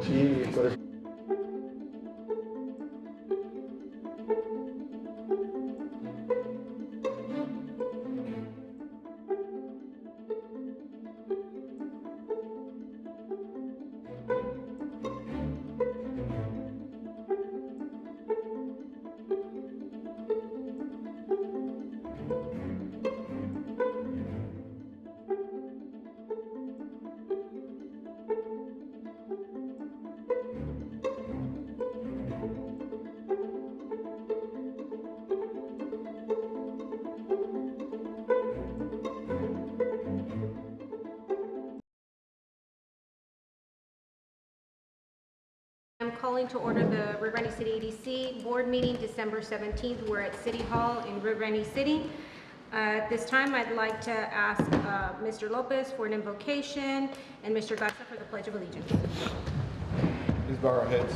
Sí, por eso. I'm calling to order the Rio Grande City EDC board meeting December 17th. We're at City Hall in Rio Grande City. At this time, I'd like to ask Mr. Lopez for an invocation and Mr. Garza for the Pledge of Allegiance. Please bow our heads.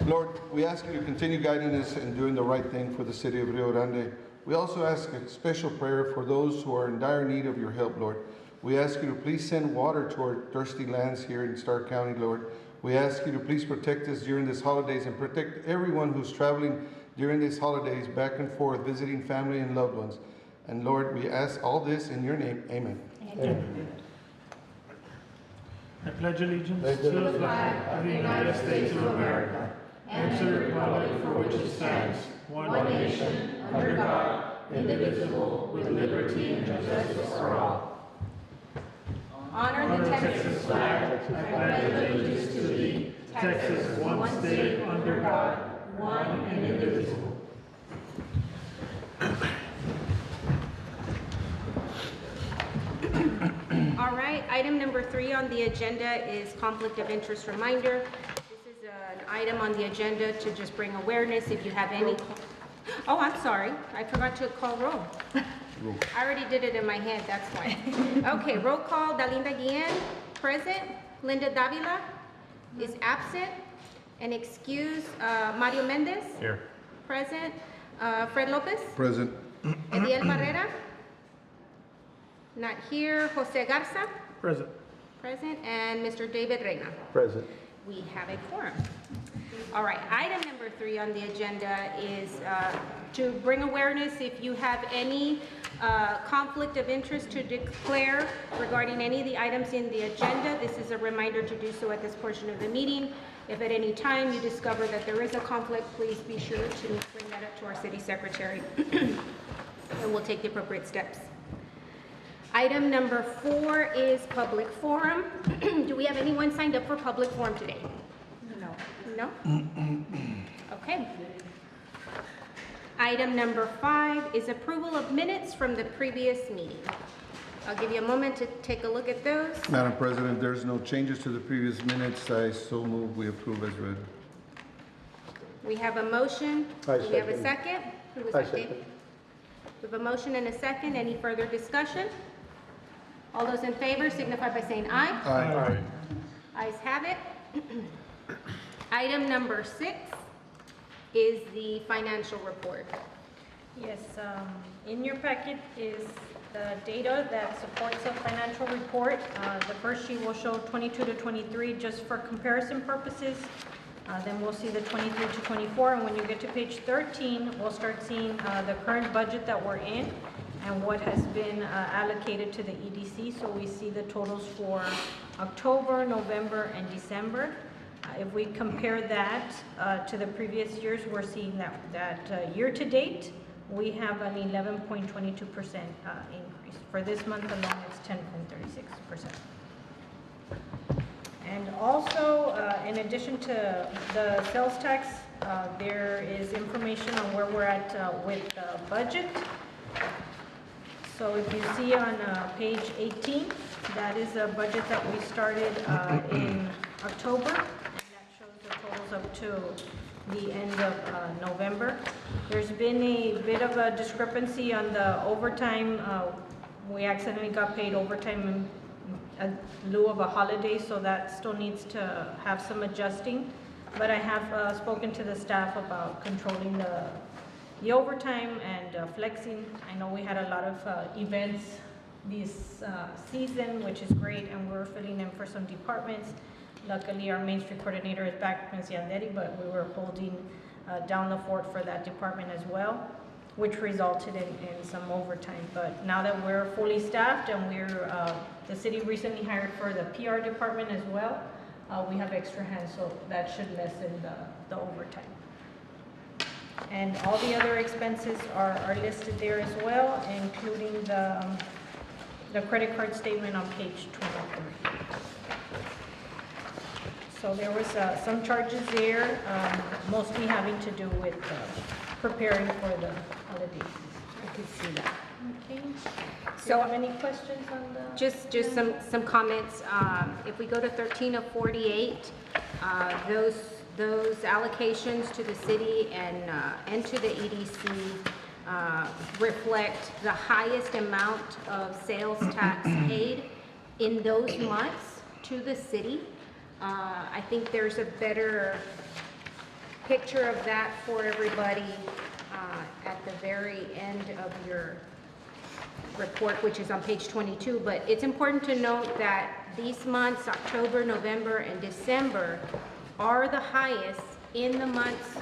Lord, we ask you to continue guiding us and doing the right thing for the city of Rio Grande. We also ask a special prayer for those who are in dire need of your help, Lord. We ask you to please send water to our thirsty lands here in Stark County, Lord. We ask you to please protect us during these holidays and protect everyone who's traveling during these holidays back and forth, visiting family and loved ones. And Lord, we ask all this in your name. Amen. Amen. I pledge allegiance to the flag of the United States of America and to the republic for which it stands, one nation, under God, indivisible, with liberty and justice for all. Honor the Texas flag. I pledge allegiance to thee, Texas, one state under God, one and indivisible. All right, item number 3 on the agenda is conflict of interest reminder. This is an item on the agenda to just bring awareness if you have any. Oh, I'm sorry, I forgot to call roll. I already did it in my head, that's why. Okay, roll call. Dalinda Guillen, present. Linda Davila is absent. And excuse, Mario Mendez. Here. Present. Fred Lopez. Present. Ediel Barrera. Not here. Jose Garza. Present. Present. And Mr. David Reyna. Present. We have a quorum. All right, item number 3 on the agenda is to bring awareness if you have any conflict of interest to declare regarding any of the items in the agenda. This is a reminder to do so at this portion of the meeting. If at any time you discover that there is a conflict, please be sure to bring that up to our city secretary and we'll take the appropriate steps. Item number 4 is public forum. Do we have anyone signed up for public forum today? No? Okay. Item number 5 is approval of minutes from the previous meeting. I'll give you a moment to take a look at those. Madam President, there's no changes to the previous minutes. I so move we approve as read. We have a motion. I Do we have a second. second? Who was I that, Dave? second. We have a motion and a second. Any further discussion? All those in favor signify by saying aye. Aye. Ayes have it. Item number 6 is the financial report. Yes, in your packet is the data that supports the financial report. The first sheet will show 22 to 23 just for comparison purposes. Then we'll see the 23 to 24, and when you get to page 13, we'll start seeing the current budget that we're in and what has been allocated to the EDC. So we see the totals for October, November, and December. If we compare that to the previous years, we're seeing that year-to-date, we have an 11.22% increase. For this month alone, it's 10.36%. And also, in addition to the sales tax, there is information on where we're at with the budget. So if you see on page 18, that is a budget that we started in October, and that shows the totals up to the end of November. There's been a bit of a discrepancy on the overtime. We accidentally got paid overtime in lieu of a holiday, so that still needs to have some adjusting. But I have spoken to the staff about controlling the overtime and flexing. I know we had a lot of events this season, which is great, and we're filling in for some departments. Luckily, our Main Street coordinator is back, Ms. Yandetti, but we were holding down the fort for that department as well, which resulted in some overtime. But now that we're fully staffed and the city recently hired for the PR department as well, we have extra hands, so that should lessen the overtime. And all the other expenses are listed there as well, including the credit card statement on page 23. So there was some charges there, mostly having to do with preparing for the holidays. I could see that. Okay. So- Do you have any questions on the? Just some comments. If we go to 13 of 48, those allocations to the city and to the EDC reflect the highest amount of sales tax paid in those months to the city. I think there's a better picture of that for everybody at the very end of your report, which is on page 22. But it's important to note that these months, October, November, and December, are the highest in the months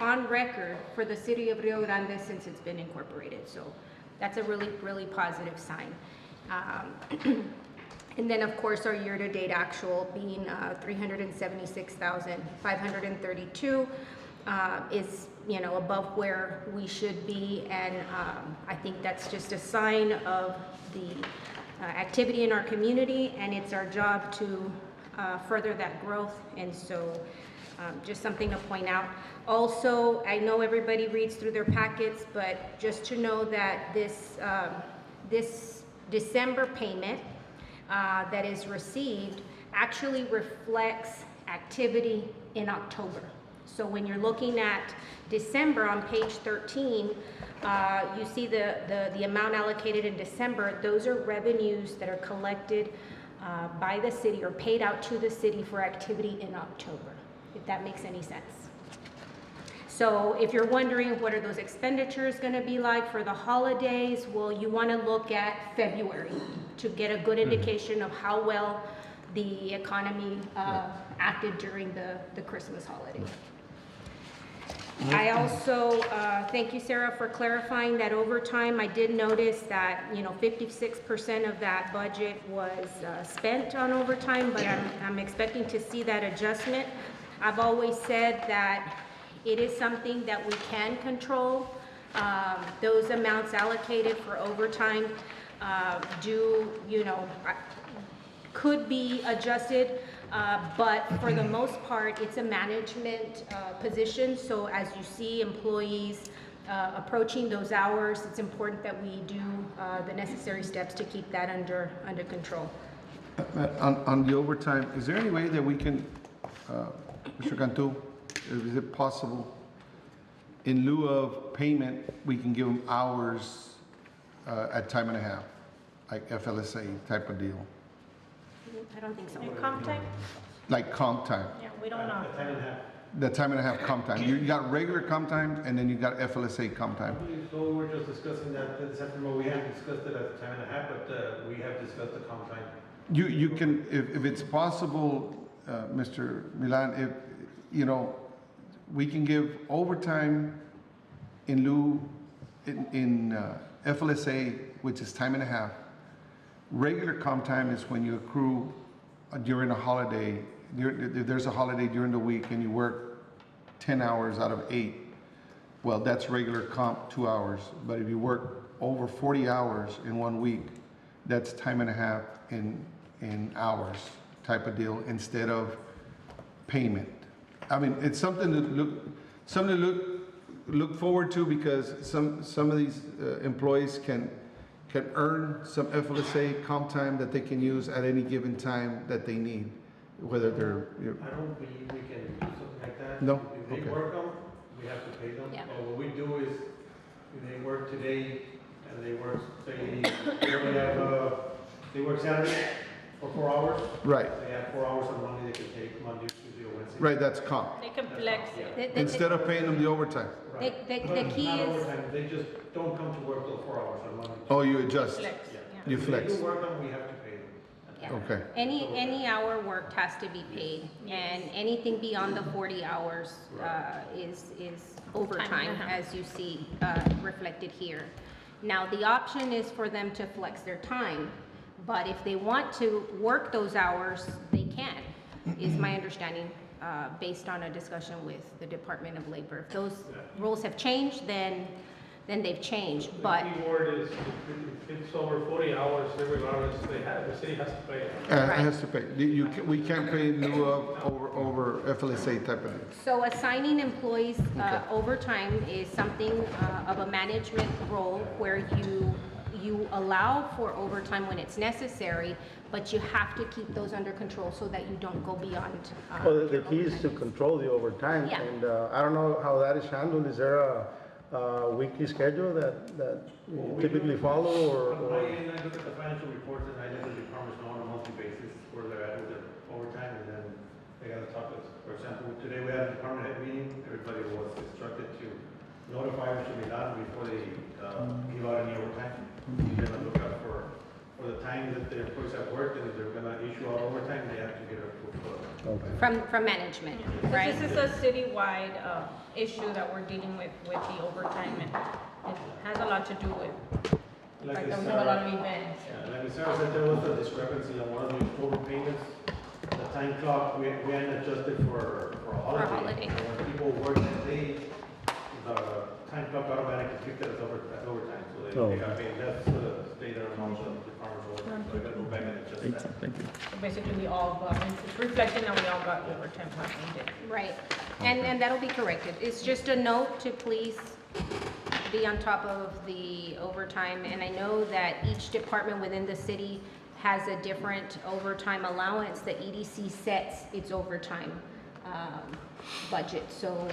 on record for the city of Rio Grande since it's been incorporated. So that's a really, really positive sign. And then, of course, our year-to-date actual being 376,532 is, above where we should be, and I think that's just a sign of the activity in our community, and it's our job to further that growth. And so just something to point out. Also, I know everybody reads through their packets, but just to know that this December payment that is received actually reflects activity in October. So when you're looking at December on page 13, you see the amount allocated in December. Those are revenues that are collected by the city or paid out to the city for activity in October, if that makes any sense. So if you're wondering what are those expenditures going to be like for the holidays, well, you want to look at February to get a good indication of how well the economy acted during the Christmas holiday. I also, thank you, Sarah, for clarifying that overtime. I did notice that, 56% of that budget was spent on overtime, but I'm expecting to see that adjustment. I've always said that it is something that we can control. Those amounts allocated for overtime could be adjusted, but for the most part, it's a management position. So as you see employees approaching those hours, it's important that we do the necessary steps to keep that under control. On the overtime, is there any way that we can, Mr. Cantu, is it possible, in lieu of payment, we can give them hours at time and a half, like FLSA type of deal? I don't think so. And comp time? Like comp time, Yeah, we don't know. the time and a half comp time. You got regular comp time and then you got FLSA comp time. So we were just discussing that this afternoon. We haven't discussed it at the time and a half, but we have discussed the comp time. You can, if it's possible, Mr. Milan, if, we can give overtime in lieu, in FLSA, which is time and a half. Regular comp time is when you accrue during a holiday, if there's a holiday during the week and you work 10 hours out of 8, well, that's regular comp, 2 hours. But if you work over 40 hours in 1 week, that's time and a half in hours type of deal instead of payment. I mean, it's something to look forward to, because some of these employees can earn some FLSA comp time that they can use at any given time that they need, whether they're, I don't believe we can do something like that. No? If they Okay. work them, we have to pay them. Yeah. But what we do is, if they work today and they work, say, they work Saturday for 4 hours. right, They have 4 hours on Monday, they can take Monday, Tuesday, or Wednesday. right, that's comp. They can flex it. Instead of paying them the overtime. Right. The But key not is- overtime. They just don't come to work till 4 hours on Monday. Oh, you adjust. Flex, Yeah. yeah. You If flex. they do work them, we have to pay them. Yeah. Okay. Any hour worked has to be paid, and anything beyond the 40 hours is overtime, and a half. as you see reflected here. Now, the option is for them to flex their time, but if they want to work those hours, they can, is my understanding, based on a discussion with the Department of Labor. If those rules have changed, then they've changed, but. The key word is, if it's over 40 hours, regardless, the city has to pay it. Right. It has to pay. We can't pay in lieu of over FLSA type of thing. So assigning employees overtime is something of a management role where you allow for overtime when it's necessary, but you have to keep those under control so that you don't go beyond. Well, the key is to control the overtime, Yeah. and I don't know how that is handled. Is there a weekly schedule that you typically follow, On my or? end, I look at the financial reports and I let the departments know on a monthly basis where they're at with their overtime, and then they gotta talk to us. For example, today we had a department head meeting, everybody was instructed to notify what should be done before they give out any overtime. You're gonna look out for the time that the employees have worked, and if they're gonna issue out overtime, they have to get it approved. Okay. From management, So right? this is a citywide issue that we're dealing with the overtime, and it has a lot to do with, like, Miss we have a lot Sarah- of events. Yeah, like Ms. Sarah said, there was a discrepancy on one of the overpayments. The time clock, we hadn't adjusted for a holiday. holiday. And when people work that day, the time clock automatically kicked it as overtime, so they got paid. That's the state of all the departments overtime, so I gotta go back and adjust that. So basically, we all got, it's reflecting that we all got overtime what we did. Right, and that'll be corrected. It's just a note to please be on top of the overtime, and I know that each department within the city has a different overtime allowance. The EDC sets its overtime budget, so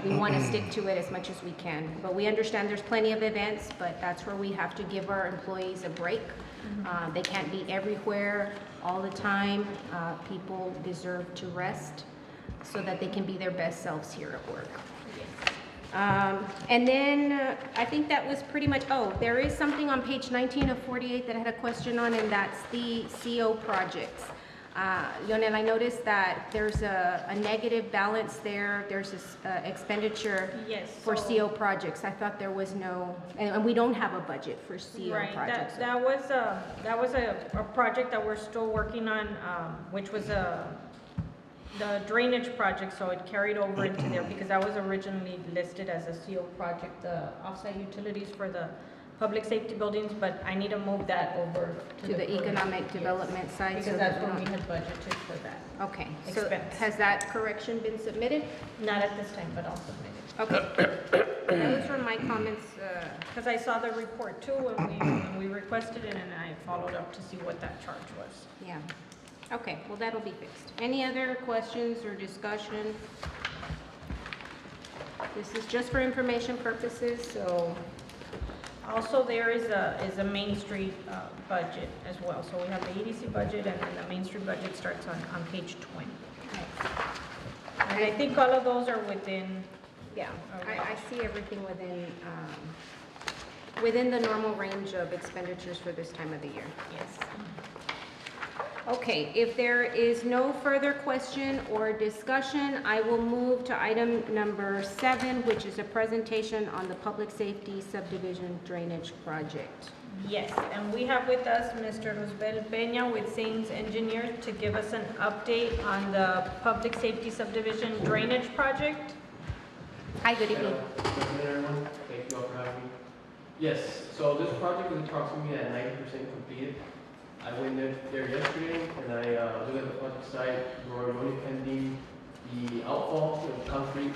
we want to stick to it as much as we can. But we understand there's plenty of events, but that's where we have to give our employees a break. They can't be everywhere all the time. People deserve to rest so that they can be their best selves here at work. And then I think that was pretty much, oh, there is something on page 19 of 48 that I had a question on, and that's the CO projects. Lionel, I noticed that there's a negative balance there. There's this expenditure Yes, for so- CO projects. I thought there was no, and we don't have a budget for CO Right, projects. that was a project that we're still working on, which was the drainage project, so it carried over into there, because that was originally listed as a CO project, the offsite utilities for the public safety buildings, but I need to move that over To the economic Yes, development side. so because that that's what we don't- had budgeted for that. Okay, so expense. has that correction been submitted? Not at this time, but I'll submit it. Okay. Those were my comments. Because I saw the report too, when we requested it, and I followed up to see what that charge was. Yeah. Okay, well, that'll be fixed. Any other questions or discussion? This is just for information purposes, so, Also, there is a Main Street budget as well. So we have the EDC budget, and then the Main Street budget starts on page 20. And I think all of those are within, yeah, I see everything within the normal range of expenditures for this time of the year. yes. Okay, if there is no further question or discussion, I will move to item number 7, which is a presentation on the public safety subdivision drainage project. Yes, and we have with us Mr. Roosevelt Peña with Sames Engineers to give us an update on the public safety subdivision drainage project. Hi, good evening. Good afternoon, everyone. Thank you all for having me. Yes, so this project is approximately at 90% completed. I went there yesterday and I looked at the project site. We're only pending the outfall of the concrete.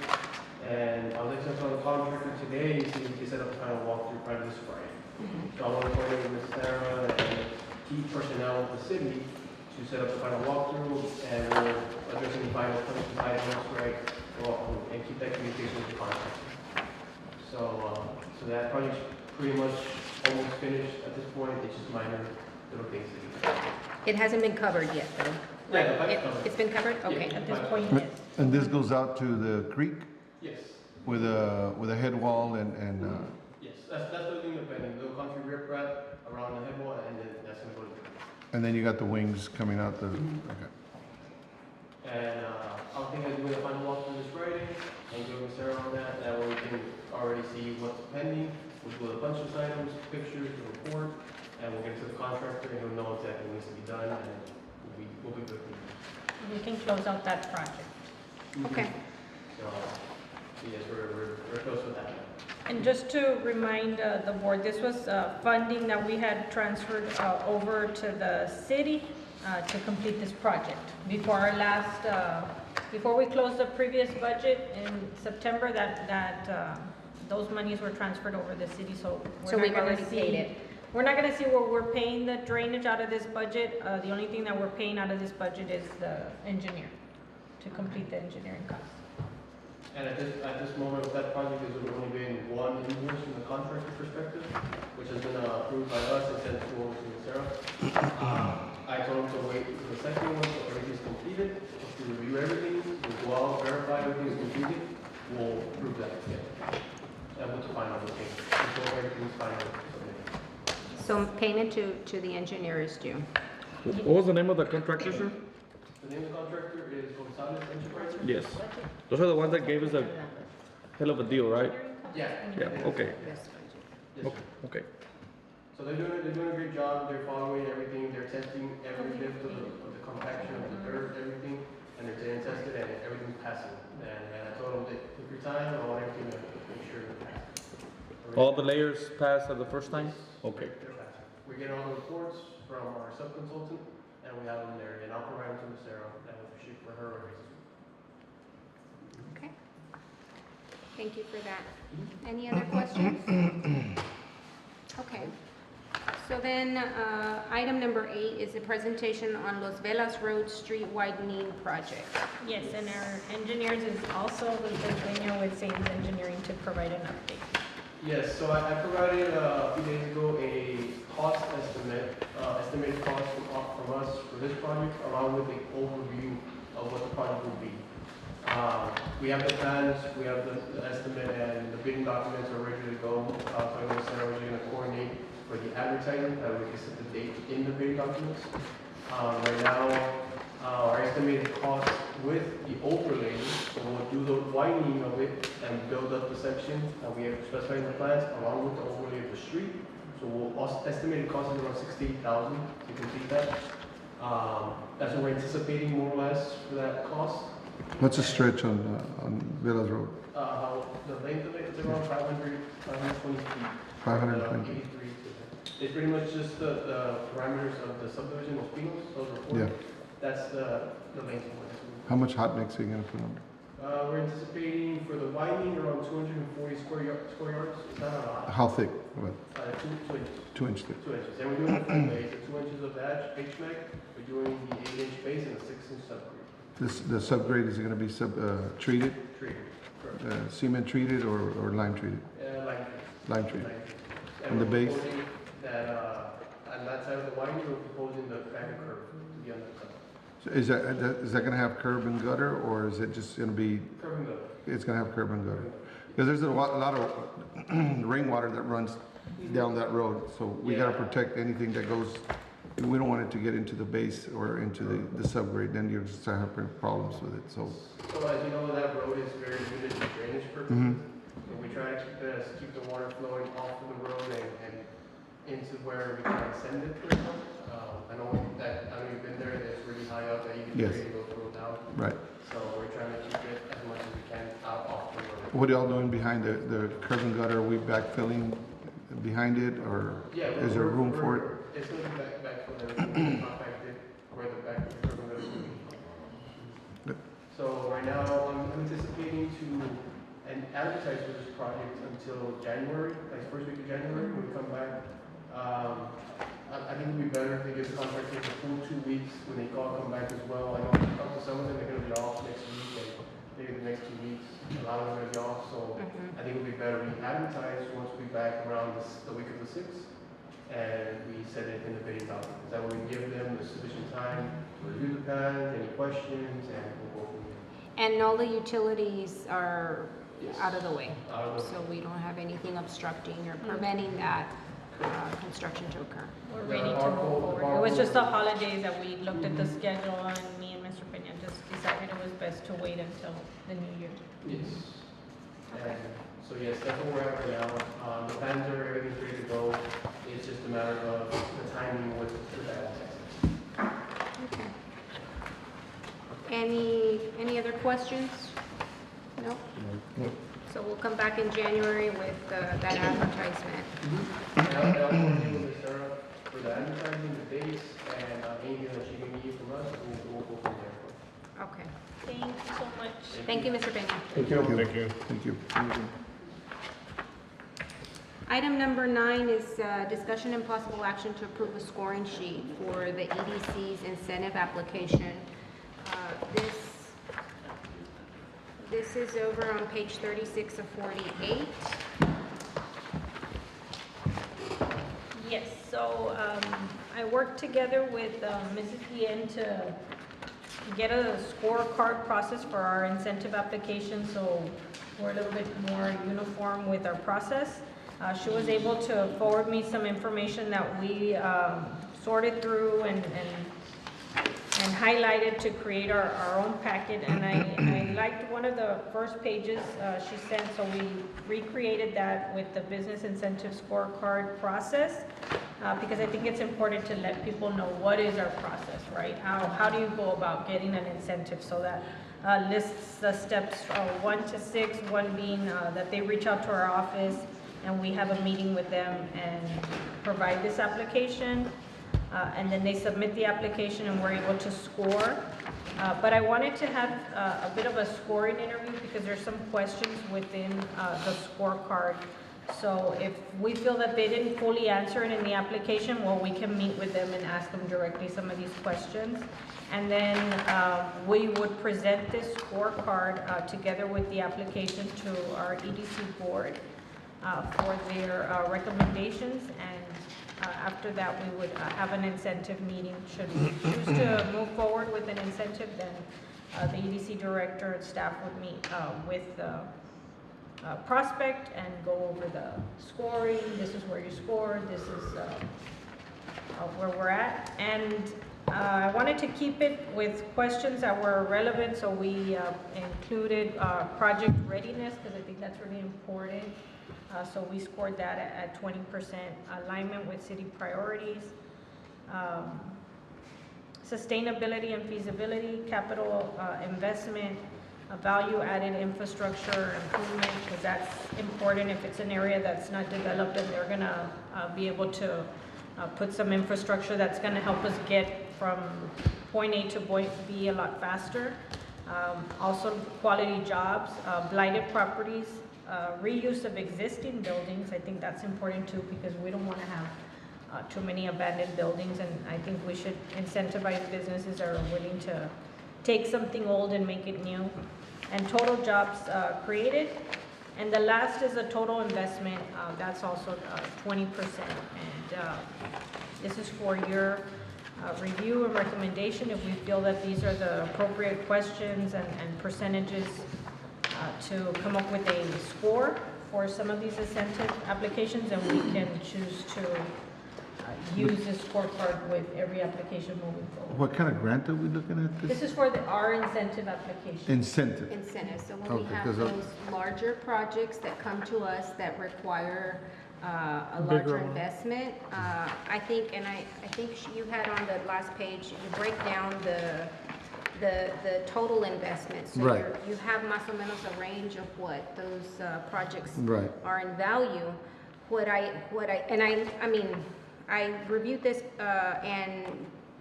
And I was actually on the contractor today so we can set up a final walkthrough prior to this Friday. So I want to coordinate with Ms. Sarah and key personnel of the city to set up the final walkthrough and we'll address any final questions, items, right? And keep that communication with the contractor. So that project's pretty much almost finished at this point. It's just minor little things to do. It hasn't been covered yet, though? Yeah, the pipe's covered. It's been covered? Okay. At this point, yes. And this goes out to the creek Yes. with a head wall and Yes, that's the thing that's pending. Little concrete riprap around the head wall, and then that's gonna go to the creek. and then you got the wings coming out the, okay. And I think I'm doing a final walkthrough this Friday, and doing Sarah on that. That way we can already see what's pending. We'll do a bunch of items, pictures, the report, and we'll get it to the contractor, and he'll know exactly what needs to be done, and we'll be good. We can close out that project. Okay. So yes, we're close with that. And just to remind the board, this was funding that we had transferred over to the city to complete this project. Before our last, before we closed the previous budget in September, those monies were transferred over the city, so So we're we've not already gonna paid see. it? We're not gonna see where we're paying the drainage out of this budget. The only thing that we're paying out of this budget is the engineer to complete the engineering costs. And at this moment, with that project, there's only been one invoice from the contractor perspective, which has been approved by us and sent to over to Sarah. I told him to wait for the second one, so everything's completed, to review everything, we'll go out, verify everything is completed, we'll approve that again. And we'll define all the things, before everything's final. So payment to the engineer is due. What was the name of the contractor, sir? The name of the contractor is Gonzalez Enterprises? Yes. Those are the ones that gave us a hell of a deal, right? Yeah. Yeah, okay, Yes, okay, okay. So they're doing a great job, they're following everything, they're testing every lift of the compaction of the dirt, everything, and they're getting tested and everything's passing. And I told them that take your time, I want everything to make sure it passes. All the layers passed at the first time? Okay. They're passing. We get all the reports from our sub-consultant, and we have them there, and I'll provide them to Sarah, and we'll shoot for her raises. Okay. Thank you for that. Any other questions? Okay. So then, item number 8 is a presentation on Los Velas Road Street Widening Project. Yes, and our engineers is also with Sames Engineering to provide an update. Yes, so I provided a few days ago a cost estimate, estimated cost from us for this project, along with the overview of what the project will be. We have the plans, we have the estimate, and the bidding documents are ready to go. So I'm going to send we're going to coordinate for the advertising, that we can set the date in the bidding documents. Right now, our estimated cost with the overlay, so we'll do the widening of it and build up the section that we have specified in the plans, along with the overlay of the street. So estimated cost is around $68,000 to complete that. That's what we're anticipating more or less for that cost. What's the stretch on Villas Road? The length of it is around 520 feet. 520. 83. It's pretty much just the parameters of the subdivision of Pinos, those are Yeah. That's the length of it. How much hot mix are you gonna put on? We're anticipating for the widening around 240 square yards. It's not a lot. How thick? What, 2 inches. 2 inch thick? 2 inches. And we're doing the full base, the 2 inches of that HMAC. We're doing the 8-inch base and the 6-inch subgrade. The subgrade, is it gonna be treated, Treated. Correct. cement treated or lime treated? Like Lime treated. And And the we're base? proposing that, on that side of the widening, we're proposing the bagger curve to be on the side. So is that gonna have curb and gutter, or is it just gonna be, Curve and gutter. it's gonna have curb and gutter? Because there's a lot of rainwater that runs down that road, so we gotta Yeah. protect anything that goes we don't want it to get into the base or into the subgrade, then you're just start having problems with it, so. So as you know, that road is very good for drainage purposes. Mhm. And we try to keep the water flowing off of the road and into where we can send it to. I know you've been there, it's really high up, that you can Yes. really go down. Right. So we're trying to keep it as much as we can out off the road. What are y'all doing behind the curb and gutter? Are we backfilling behind it, or Yeah, is there room for it? It's gonna be back for everything, compacted, where the back of the curb and gutter is gonna be. Good. So right now, I'm anticipating to advertise for this project until January, like first week of January, when we come back. I think it'd be better if they give the contractors a full 2 weeks when they come back as well. I know some of them are gonna be off next week and maybe the next 2 weeks. A lot of them are gonna be off, so I think it'd be better we advertise once we're back around the week of the 6th. And we set it in the bidding document. That way we give them the sufficient time to review the plan, any questions, and we'll go from there. And all the utilities are Yes. out of the way, Out of the- so we don't have anything obstructing or preventing that construction to occur. We're The ready to barcode- move the forward. It was barcode- just the holidays that we looked at the schedule, and me and Mr. Peña just decided it was best to wait until the new year. Yes. And so yes, that's what we're at right now. The plans are, everything's ready to go. It's just a matter of the timing with that. Okay. Any other questions? No? So we'll come back in January with that advertisement. And I'll coordinate with Sarah for the advertising, the dates, and anything that she can need from us, we'll go from there. Okay. Thank you so much. Thank you, Mr. Peña. Thank you. Thank you. Item number 9 is discussion and possible action to approve a scoring sheet for the EDC's incentive application. This is over on page 36 of 48. Yes, so I worked together with Mrs. Guillen to get a scorecard process for our incentive application, so we're a little bit more uniform with our process. She was able to forward me some information that we sorted through and highlighted to create our own packet, and I liked one of the first pages she sent, so we recreated that with the business incentive scorecard process, because I think it's important to let people know what is our process, right? How do you go about getting an incentive, so that lists the steps 1 to 6, 1 being that they reach out to our office and we have a meeting with them and provide this application. And then they submit the application and we're able to score. But I wanted to have a bit of a scoring interview because there's some questions within the scorecard. So if we feel that they didn't fully answer it in the application, well, we can meet with them and ask them directly some of these questions. And then we would present this scorecard together with the application to our EDC board for their recommendations, and after that, we would have an incentive meeting. Should we choose to move forward with an incentive, then the EDC director and staff would meet with the prospect and go over the scoring. This is where you scored, this is where we're at. And I wanted to keep it with questions that were relevant, so we included project readiness, because I think that's really important. So we scored that at 20%, alignment with city priorities, sustainability and feasibility, capital investment, value-added infrastructure improvement, because that's important if it's an area that's not developed, and they're gonna be able to put some infrastructure that's gonna help us get from point A to point B a lot faster. Also quality jobs, blighted properties, reuse of existing buildings. I think that's important too, because we don't want to have too many abandoned buildings, and I think we should incentivize businesses that are willing to take something old and make it new. And total jobs created. And the last is a total investment, that's also 20%. And this is for your review and recommendation if we feel that these are the appropriate questions and percentages to come up with a score for some of these incentive applications, and we can choose to use this scorecard with every application moving forward. What kind of grant are we looking at This is for our incentive application. Incentive. Incentives, so when we Okay, have 'cause those larger projects that come to us that require a Bigger larger one. investment, I think, and I think you had on the last page, you break down the total investment. So Right. you have más o menos a range of what those projects Right. are in value. I mean, I reviewed this and,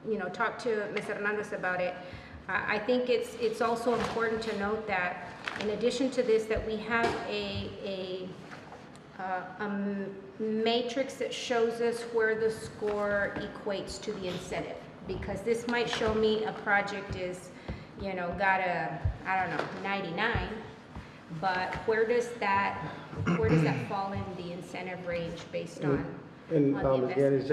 you know, talked to Ms. Hernandez about it. I think it's also important to note that in addition to this, that we have a matrix that shows us where the score equates to the incentive. Because this might show me a project is, you know, got a, I don't know, 99, but where does that fall in the incentive range based on And the again, investment?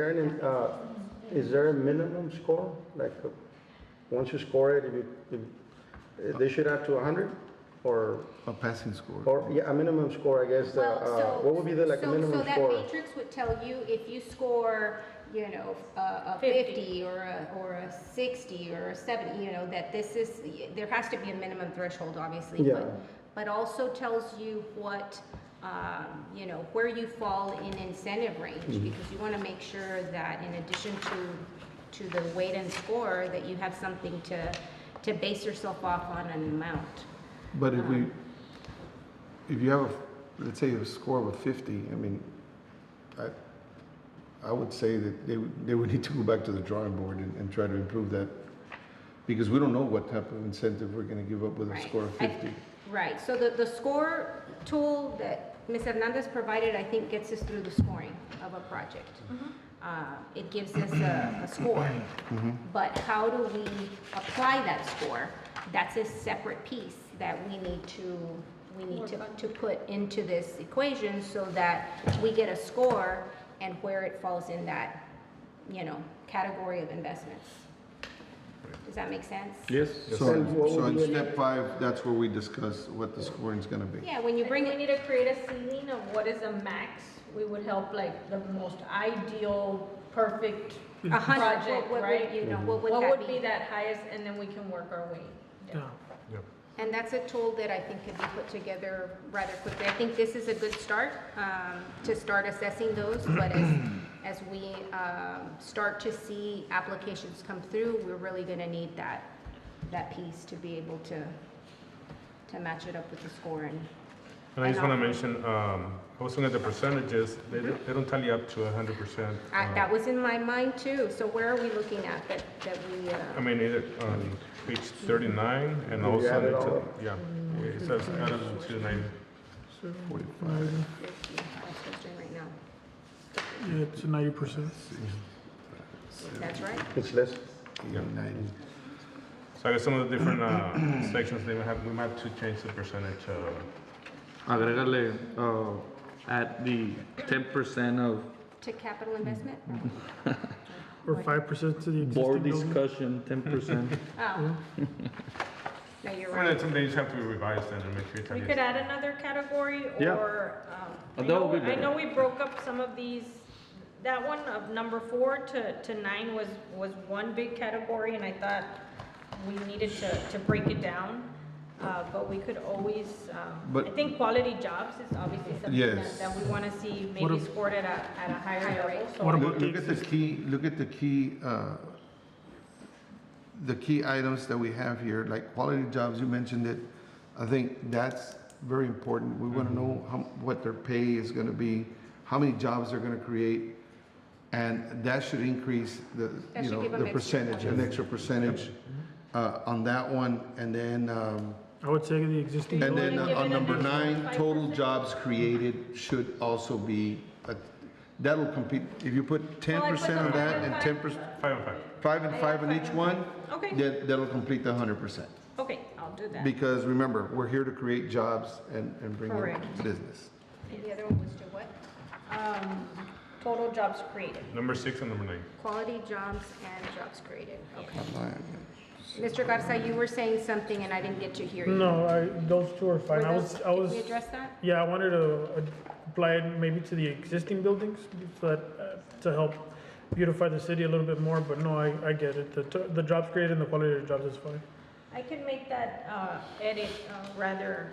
is there a minimum score? Like, once you score it, they should add to 100? Or, A passing score. yeah, a minimum score, I guess. What would be the, like, a minimum So that score? matrix would tell you if you score, you know, a 50 or a 60 or a 70, you know, that this is, there has to be a minimum threshold, obviously. Yeah. But also tells you what, you know, where you fall in incentive range, because you want to make sure that in addition to the weight and score, that you have something to base yourself off on an amount. But if you have, let's say a score of a 50, I mean, I would say that they would need to go back to the drawing board and try to improve that. Because we don't know what type of incentive we're gonna give up with a Right. score of 50. Right, so the score tool that Ms. Hernandez provided, I think, gets us through the scoring of a project. It gives us a score. But how do we apply that score? That's a separate piece that we need to put into this equation so that we get a score and where it falls in that, you know, category of investments. Does that make sense? Yes. So And what so would in be step 5, that's where we discuss what the scoring's gonna be. Yeah, when you bring We it, need to create a ceiling of what is a max. We would help like the most ideal, perfect 100, project, what would, right? you know, what would What that would be that highest, and then we can work our way down. And that's a tool that I think could be put together rather quickly. I think this is a good start, to start assessing those, but as we, start to see applications come through, we're really gonna need that piece to be able to match it up with the score and. And I just want to mention, I was looking at the percentages, they don't tally up to 100%. That was in my mind too, so where are we looking at that we, I mean, either on page 39 and Did you add it also, all up? yeah, it says added to 90. 45. that's what I'm doing right now. Yeah, it's 90%. That's right. It's less. Yeah, 90. So I guess some of the different sections, we might have to change the percentage. Agrégale, at the 10% of To capital investment? Or 5% to the board existing building. discussion, 10%. Oh. No, you're Well, right. that's something you just have to be revised then and make sure it We tallies. could add another category, Yeah. or, That would be I know better. we broke up some of these, that one of number 4 to 9 was one big category, and I thought we needed to break it down. But we could always, But- I think quality jobs is obviously something Yes. that we wanna see What maybe ab- scored at a higher level, rate. so. What about Look at the key items that we have here, like quality jobs, you mentioned it. I think that's very important. We want to know what their pay is going to be, how many jobs they're going to create, and that should increase That you should know, give them the extra percentage, an extra percentage on that one. And then, I would say the existing and building. then give on it a number additional 9, total 5%? jobs created should also be, that'll compete. If you put 10% on that and 10%, 5 and 5. 5 and 5 on each one, Okay, that'll complete the 100%. okay, I'll do that. Because remember, we're here to create jobs and bring in Correct. business. And the other one was to what? Total jobs created. Number 6 and number 9. Quality jobs and jobs created. Okay. Mr. Garza, you were saying something and I didn't get to hear you. No, those two are fine. Did we address that? Yeah, I wanted to apply it maybe to the existing buildings so that, to help beautify the city a little bit more, but no, I get it. The jobs created and the quality of the jobs is fine. I can make that edit rather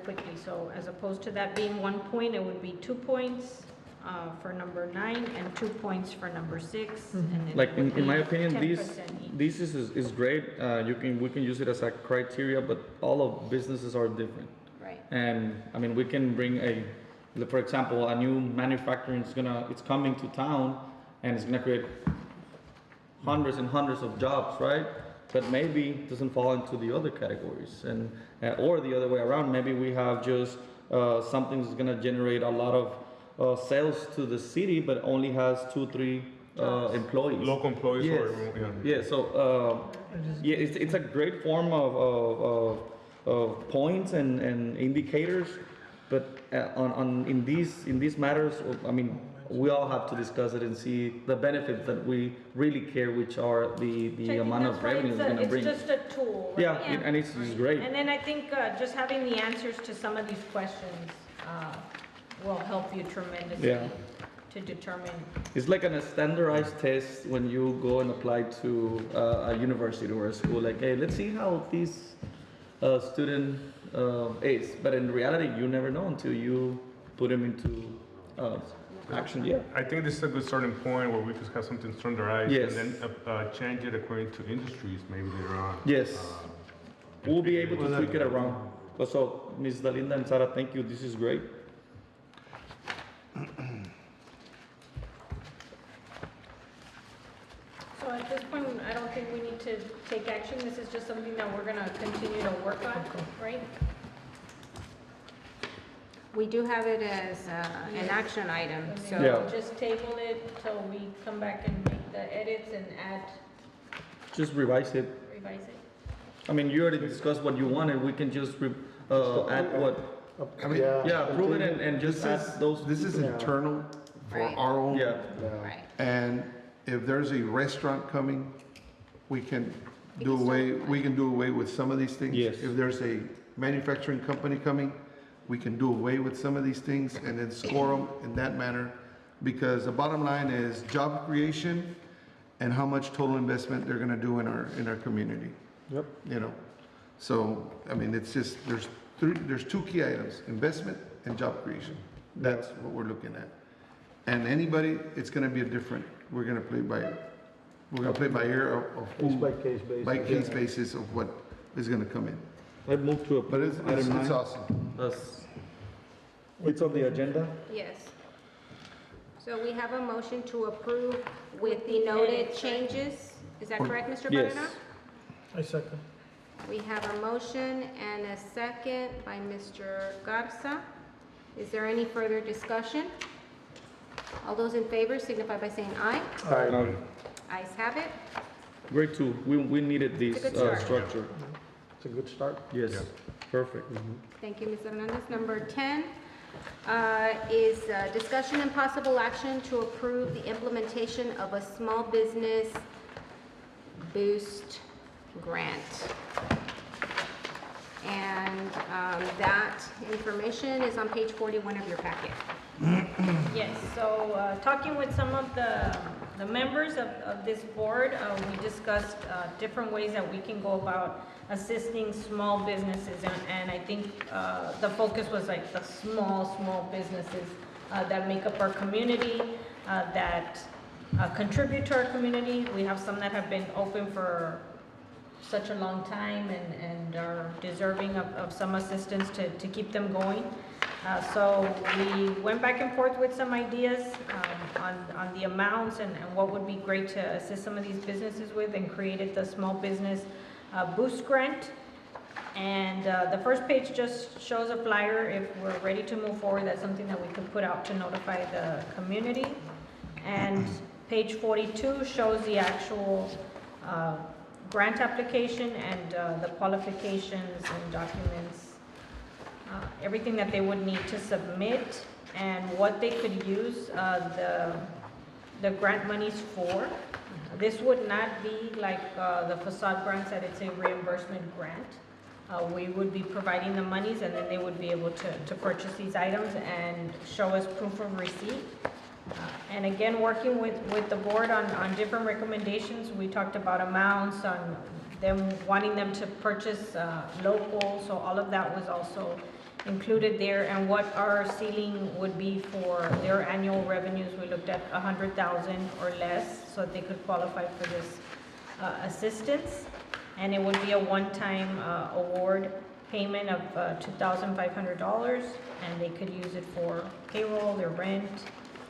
quickly. So as opposed to that being 1 point, it would be 2 points for number 9 and 2 points for number 6. And then Like it would in my be opinion, 10% each. this is great. We can use it as a criteria, but all of businesses are different. Right. And I mean, we can bring for example, a new manufacturing it's coming to town, and it's gonna create hundreds and hundreds of jobs, right? But maybe it doesn't fall into the other categories, and or the other way around. Maybe we have just something that's gonna generate a lot of sales to the city, but only has 2-3 employees. Local employees Yes. or, yeah. Yeah. So yeah, it's a great form of points and indicators, but in these matters, I mean, we all have to discuss it and see the benefits that we really care, which are Which I the think amount that's of why revenue it's going to bring. It's just a tool. Right? Yeah, and it's great. And then I think just having the answers to some of these questions will help you tremendously Yeah. to determine. It's like a standardized test when you go and apply to a university or a school. Like, hey, let's see how this student is. But in reality, you never know until you put them into action. Yeah. I think this is a good starting point where we could have something standardized. Yes. And then change it according to industries maybe later on. Yes. Um, We'll be able to tweak it around. So, Ms. Dalinda and Sarah, thank you. This is great. So at this point, I don't think we need to take action. This is just something that we're gonna continue to work on, right? We do have it as an action item, And so. then Yeah. we'll just table it till we come back and make the edits and Just revise it. revise it. I mean, you already discussed what you wanted. We can just add what. I mean, Yeah, approve it and just add those. This is internal for Right. our own. Yeah. Right. And if there's a restaurant coming, we can We do can away, start we can do away with some of these things. Yes. If there's a manufacturing company coming, we can do away with some of these things and then score them in that manner. Because the bottom line is job creation and how much total investment they're gonna do in our community. Yep. You know, so, I mean, it's just, there's 2 key items, investment and job creation. That's what we're looking at. And anybody, it's gonna be a different, we're gonna play by ear of Case who, by case basis. by case basis of what is gonna come in. I move to But approve item it's 9. awesome. It's on the agenda. Yes. So we have a motion to approve with the noted changes. Is that correct, Mr. Yes. Barrera? I second. We have a motion and a second by Mr. Garza. Is there any further discussion? All those in favor signify by saying aye. Aye. Ayes have it. Great tool. We needed this It's a good start. structure. It's a good start. Yes. Yeah. Perfect. Thank you, Ms. Hernandez. Number 10 is discussion and possible action to approve the implementation of a small business boost grant. And that information is on page 41 of your packet. Yes, so talking with some of the members of this board, we discussed different ways that we can go about assisting small businesses. And I think the focus was like the small businesses that make up our community, that contribute to our community. We have some that have been open for such a long time and are deserving of some assistance to keep them going. So we went back and forth with some ideas on the amounts and what would be great to assist some of these businesses with, and created the Small Business Boost Grant. And the first page just shows a flyer. If we're ready to move forward, that's something that we could put out to notify the community. And page 42 shows the actual grant application and the qualifications and documents, everything that they would need to submit and what they could use the grant monies for. This would not be like the facade grants, that it's a reimbursement grant. We would be providing the monies, and then they would be able to purchase these items and show us proof of receipt And again, working with the board on different recommendations, we talked about amounts, on them wanting them to purchase local, so all of that was also included there, and what our ceiling would be for their annual revenues. We looked at 100,000 or less, so they could qualify for this assistance. And it would be a one-time award payment of $2,500, and they could use it for payroll, their rent,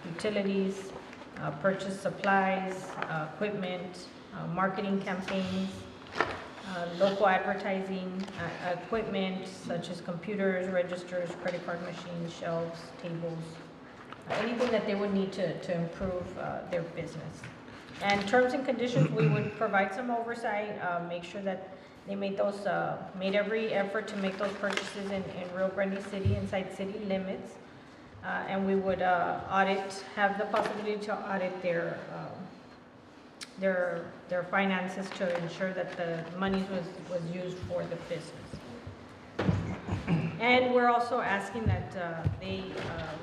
utilities, purchase supplies, equipment, marketing campaigns, local advertising, equipment such as computers, registers, credit card machines, shelves, tables, anything that they would need to improve their business. And terms and conditions, we would provide some oversight, make sure that they made those, made every effort to make those purchases in Rio Grande City, inside city limits. And we would audit, have the possibility to audit their finances to ensure that the money was used for the business. And we're also asking that they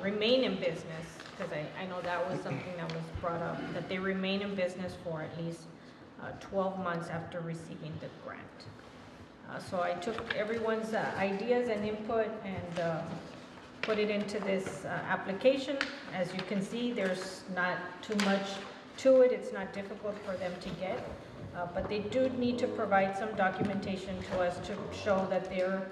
remain in business, because I know that was something that was brought up, that they remain in business for at least 12 months after receiving the grant. So I took everyone's ideas and input and put it into this application. As you can see, there's not too much to it. It's not difficult for them to get, but they do need to provide some documentation to us to show that they're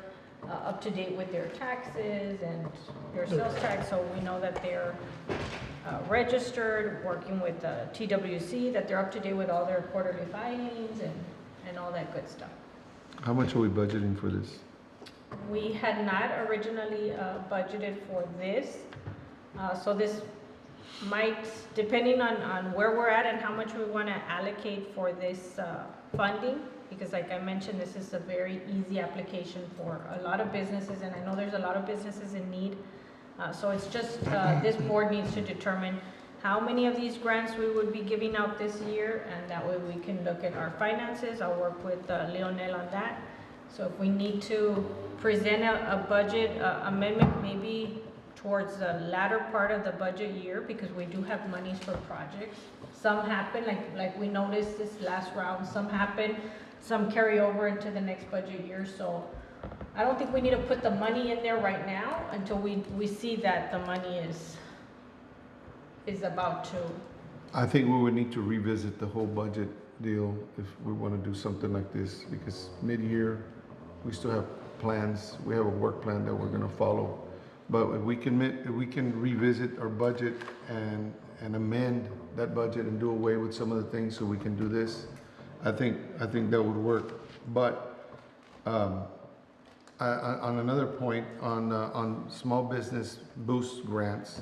up to date with their taxes and their sales tax, so we know that they're registered, working with TWC, that they're up to date with all their quarterly filings and all that good stuff. How much are we budgeting for this? We had not originally budgeted for this, so this might, depending on where we're at and how much we want to allocate for this funding, because like I mentioned, this is a very easy application for a lot of businesses, and I know there's a lot of businesses in need. So it's just, this board needs to determine how many of these grants we would be giving out this year, and that way we can look at our finances. I'll work with Leonel on that. So if we need to present a budget amendment, maybe towards the latter part of the budget year, because we do have monies for projects. Some happen, like we noticed this last round, some happen, some carry over into the next budget year. So I don't think we need to put the money in there right now until we see that the money is about to. I think we would need to revisit the whole budget deal if we want to do something like this, because mid-year, we still have plans. We have a work plan that we're going to follow. But if we can revisit our budget and amend that budget and do away with some of the things so we can do this, I think that would work. But on another point, on small business boost grants,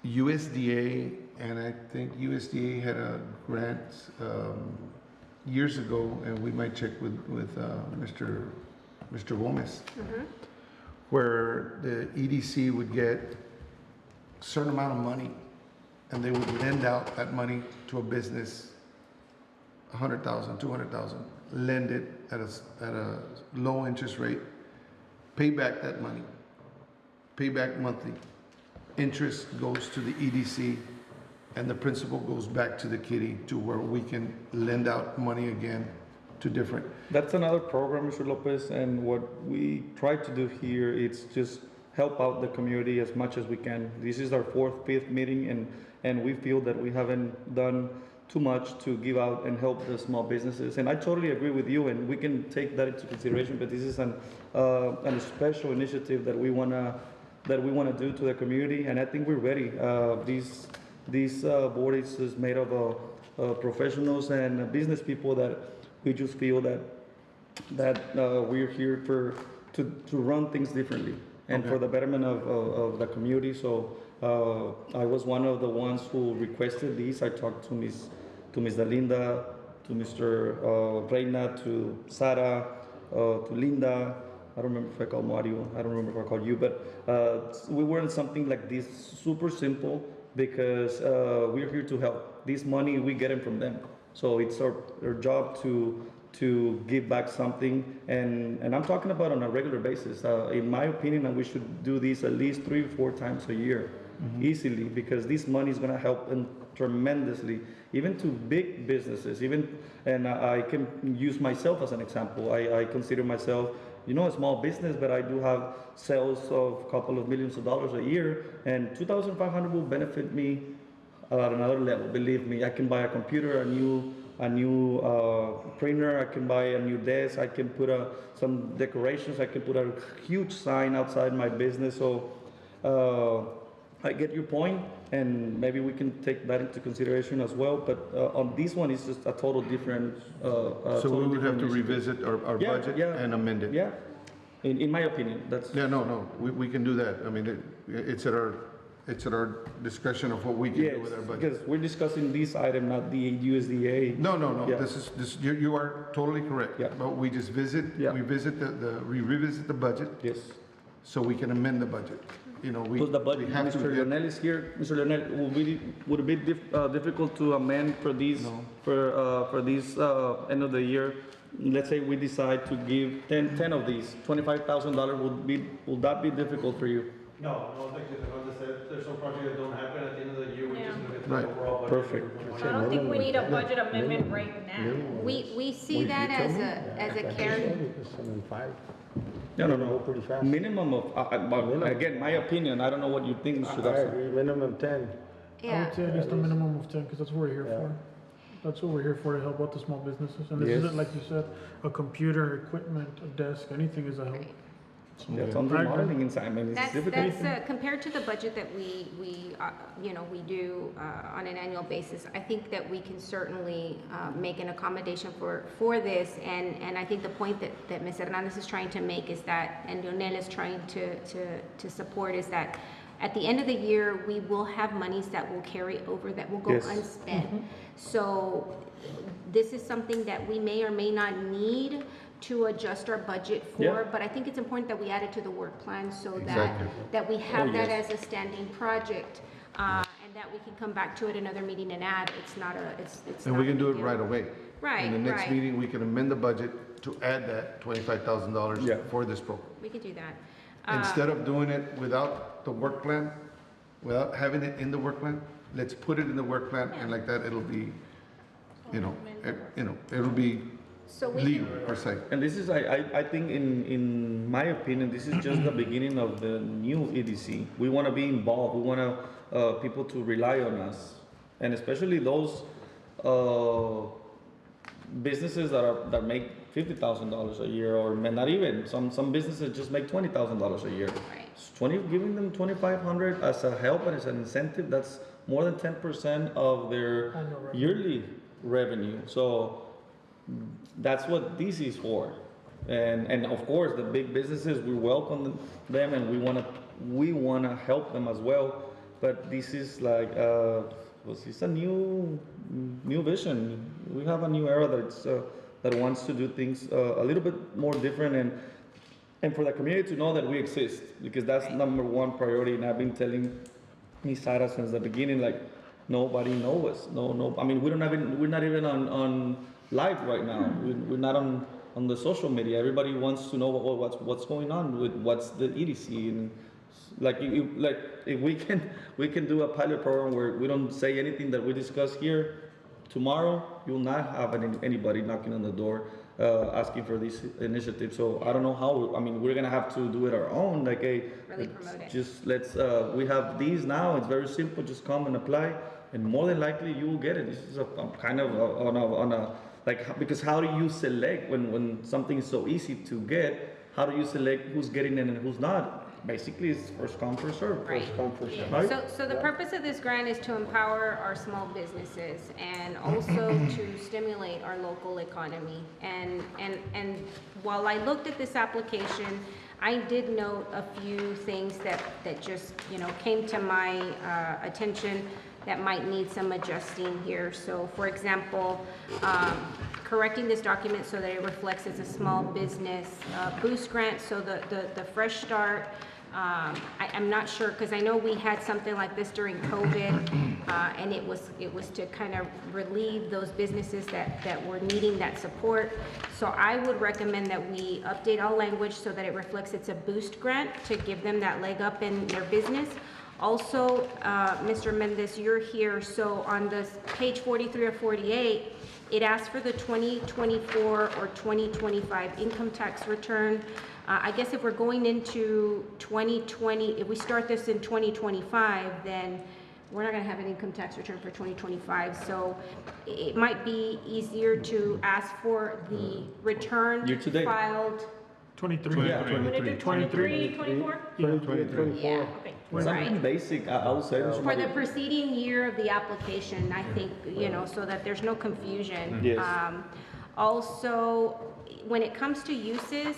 USDA, and I think USDA had a grant years ago, and we might check with Mr. Gomez, where the EDC would get a certain amount of money, and they would lend out that money to a business, 100,000, 200,000, lend it at a low interest rate, pay back that money, pay back monthly. Interest goes to the EDC, and the principal goes back to the kitty, to where we can lend out money again to different. That's another program, Mr. Lopez, and what we try to do here is just help out the community as much as we can. This is our fifth meeting, and we feel that we haven't done too much to give out and help the small businesses. And I totally agree with you, and we can take that into consideration, but this is a special initiative that we wanna do to the community, and I think we're ready. This board is made of professionals and business people that we just feel that we're here to run things differently and for the betterment of the community. So I was one of the ones who requested these. I talked to Ms. Dalinda, to Mr. Reina, to Sara, to Linda. I don't remember if I called Mario. I don't remember if I called you, but we wanted something like this, super simple, because we're here to help. This money, we get it from them. So it's our job to give back something, and I'm talking about on a regular basis. In my opinion, we should do this at least 3 or 4 times a year. easily, because this money is gonna help them tremendously, even to big businesses, and I can use myself as an example. I consider myself, a small business, but I do have sales of a couple of millions of dollars a year, and 2,500 will benefit me at another level. Believe me, I can buy a computer, a new printer, I can buy a new desk, I can put some decorations, I can put a huge sign outside my business. So I get your point, and maybe we can take that into consideration as well. But on this one, it's just a total different. So we would have to revisit our Yeah, budget yeah. and amend it? Yeah, in my opinion, that's. Yeah, no, we can do that. I mean, it's at our discretion of what we can Yes, do with our budget. because we're discussing this item, not the USDA. No, Yeah. you are totally correct. Yeah. But we just Yeah. we revisit the budget Yes. so we can amend the budget. Because the budget, we have to Mr. get- Lionel is here. Mr. Lionel, would it be difficult to amend for these, for this end of the year? Let's say we decide to give 10 of these, $25,000, would that be difficult for you? No, I don't think there's some projects that don't happen at the end of the year, we just look at the Right. overall budget. Perfect. I don't think we need a budget amendment right now. We see that as a carry. No. Pretty fast. Minimum of, but again, my opinion, I don't know what you think, Mr. I Garza. agree, minimum 10. I Yeah, would say at least a minimum of 10, because that's what we're here Yeah. for. That's what we're here for, to help out the small businesses. And this Yes. isn't, like you said, a computer, equipment, a desk, anything is a help. right. That's on remodeling inside, I mean, it's That's, difficult. compared to the budget that we do on an annual basis, I think that we can certainly make an accommodation for this. And I think the point that Ms. Hernandez is trying to make is that, and Leonel is trying to support, is that at the end of the year, we will have monies that will carry over, that will go Yes. unspent. So this is something that we may or may not need to adjust our budget for, Yeah. but I think it's important that we add it to the work plan so Exactly. that we have Oh, that yes. as a standing project, and that we can come back to it another meeting and add. It's not And not we a can do big it deal. right away. Right, In the next right. meeting, we can amend the budget to add that $25,000 Yeah. for this program. We could do that. Instead of doing it without the work plan, without having it in the work plan, let's put it in the work plan, and like that, it'll be, it'll be So we legal can, per se. And this is, I think in my opinion, this is just the beginning of the new EDC. We want to be involved. We want people to rely on us. And especially those businesses that make $50,000 a year, or not even, some businesses just make $20,000 a year. right. Giving them 2,500 as a help and as an incentive, that's more than 10% of their Annual revenue. yearly revenue. So that's what this is for. And of course, the big businesses, we welcome them, and we wanna help them as well. But this is like, it's a new vision. We have a new era that wants to do things a little bit more different, and for the community to know that we exist, because that's Right. number one priority. And I've been telling Ms. Sara since the beginning, like, nobody knows us. No. I mean, we're not even on live right now. We're not on the social media. Everybody wants to know what's going on with what's the EDC, and if we can do a pilot program where we don't say anything that we discuss here. Tomorrow, you'll not have anybody knocking on the door asking for this initiative. So I don't know how. I mean, we're gonna have to do it our own. Really promote it. Just we have these now. It's very simple. Just come and apply, and more than likely you will get it. This is a kind of on a because how do you select when something is so easy to get? How do you select who's getting it and who's not? Basically, it's first come, first serve. Right. Yeah. Right? So the purpose of this grant is to empower our small businesses and also to stimulate our local economy. And while I looked at this application, I did note a few things that just, came to my attention that might need some adjusting here. So for example, correcting this document so that it reflects as a small business boost grant. So the Fresh Start, I'm not sure, because I know we had something like this during COVID, and it was to kind of relieve those businesses that were needing that support. So I would recommend that we update all language so that it reflects it's a boost grant to give them that leg up in their business. Also, Mr. Mendez, you're here, so on this page 43 or 48, it asks for the 2024 or 2025 income tax return. I guess if we're going into 2020, if we start this in 2025, then we're not gonna have an income tax return for 2025. So it might be easier to ask for the return Year to date. filed. 23. Yeah, You wanna do 23, 24? 23. Yeah. Okay. Something basic, I would say. For the preceding year of the application, I think, you know, so that there's no confusion. Yes. Also, when it comes to uses,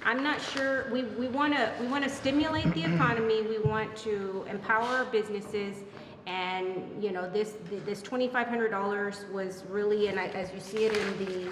I'm not sure, we wanna stimulate the economy, we want to empower our businesses, and, you know, this $2,500 was really, and as you see it in the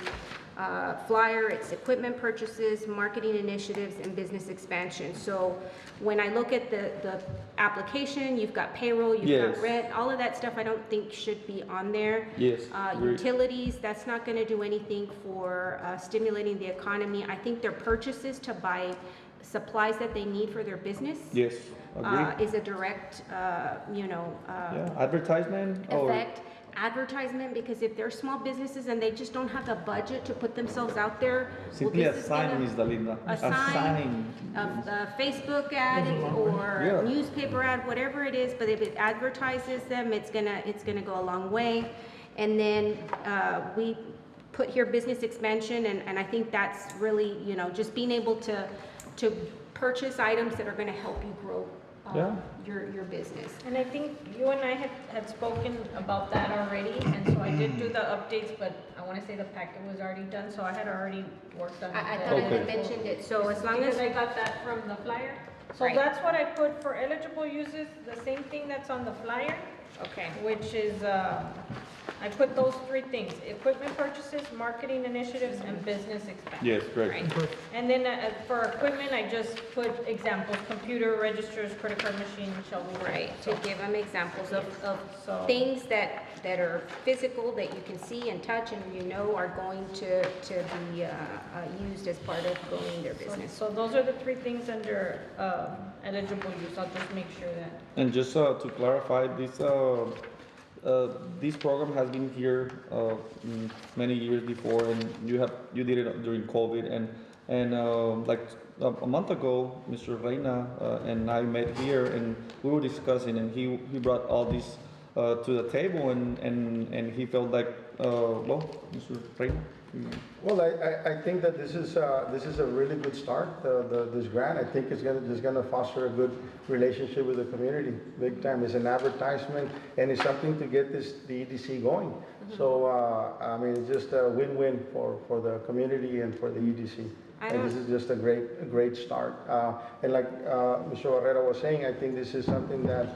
flyer, it's equipment purchases, marketing initiatives, and business expansion. So when I look at the application, you've got payroll, you've Yes. got rent, all of that stuff I don't think should be on there. Yes, agree. Utilities, that's not gonna do anything for stimulating the economy. I think their purchases to buy supplies that they need for their business Yes, agree. is a direct, Yeah, advertisement or, effect. Advertisement, because if they're small businesses and they just don't have the budget to put themselves out there. well, simply a this is sign, gonna- Ms. Dalinda. A sign, a Facebook ad or Yeah. a newspaper ad, whatever it is, but if it advertises them, it's gonna go a long way. And then, we put here business expansion, and I think that's really, you know, just being able to purchase items that are gonna help you grow, Yeah. your business. And I think you and I had spoken about that already, and so I did do the updates, but I wanna say the packet was already done, so I had already worked on it. I thought I Okay. had mentioned it, so as long as, Because I got that from the flyer. So Right. that's what I put for eligible uses, the same thing that's on the flyer, okay. which is, I put those three things: equipment purchases, marketing initiatives, and business expansion. yes, correct. Right. And then for equipment, I just put examples: computer, registers, credit card machine, shelving. Right, to give them examples of So- things that are physical, that you can see and touch, and you know are going to be used as part of growing their business. So those are the three things under eligible use. I'll just make sure that. And just to clarify, this program has been here many years before, and you did it during COVID, and like a month ago, Mr. Reina and I met here, and we were discussing, and he brought all this to the table, and he felt like, well, Mr. Reina. Well, I think that this is a really good start, this grant. I think it's gonna foster a good relationship with the community, big time. It's an advertisement, and it's something to get the EDC going. So, I mean, it's just a win-win for the community and for the EDC. And this is just a great start. And like Mr. Barrera was saying, I think this is something that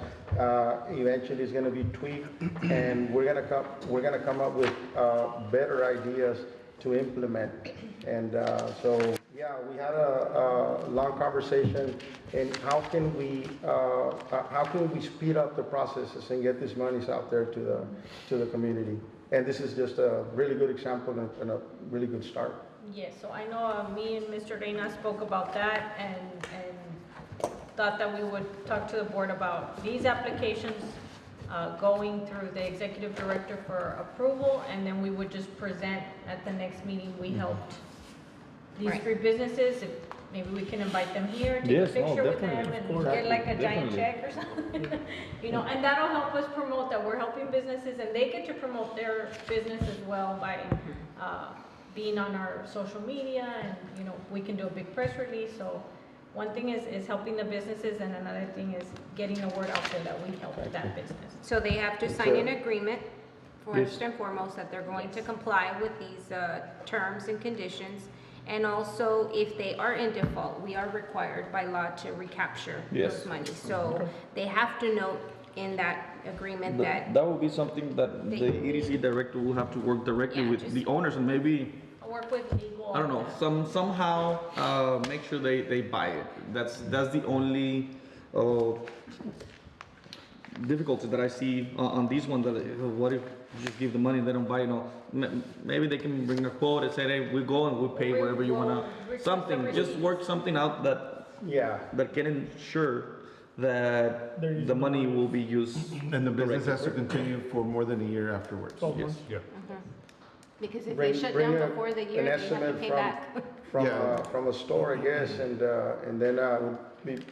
eventually is gonna be tweaked, and we're gonna come up with better ideas to implement. And so, yeah, we had a long conversation, and how can we speed up the processes and get these monies out there to the community? And this is just a really good example and a really good start. Yes, so I know me and Mr. Reina spoke about that and thought that we would talk to the board about these applications going through the executive director for approval, and then we would just present at the next meeting. We helped these Right. three businesses, if maybe we can invite them here, take a Yes, no, picture with them, definitely. and get like a giant Definitely. check or something. You know, and that'll help us promote that we're helping businesses, and they get to promote their business as well by being on our social media, and, you know, we can do a big press release. So one thing is helping the businesses, and another thing is getting the word out there that we help that business. So they have to sign an agreement, first Yes. and foremost, that they're going to comply with these terms and conditions. And also, if they are in default, we are required by law to recapture Yes. those monies. So they have to note in that agreement that, That will be something that the EDC director will have to work directly Yeah, with just- the owners, and maybe, I'll work with legal. I don't know, somehow make sure they buy it. That's the only difficulty that I see on this one. That what if you just give the money and they don't buy it? No, maybe they can bring a quote and say, hey, we go and we pay whatever you wanna. Something, just work something out that Yeah. can ensure that They're using the money will be used. And the business has to correctly. continue for more than a year afterwards. 12 Yes. months. Yeah. Because if they Bring- shut bring down a- before the an year, they have to estimate pay from- back. From a store, I guess, and then,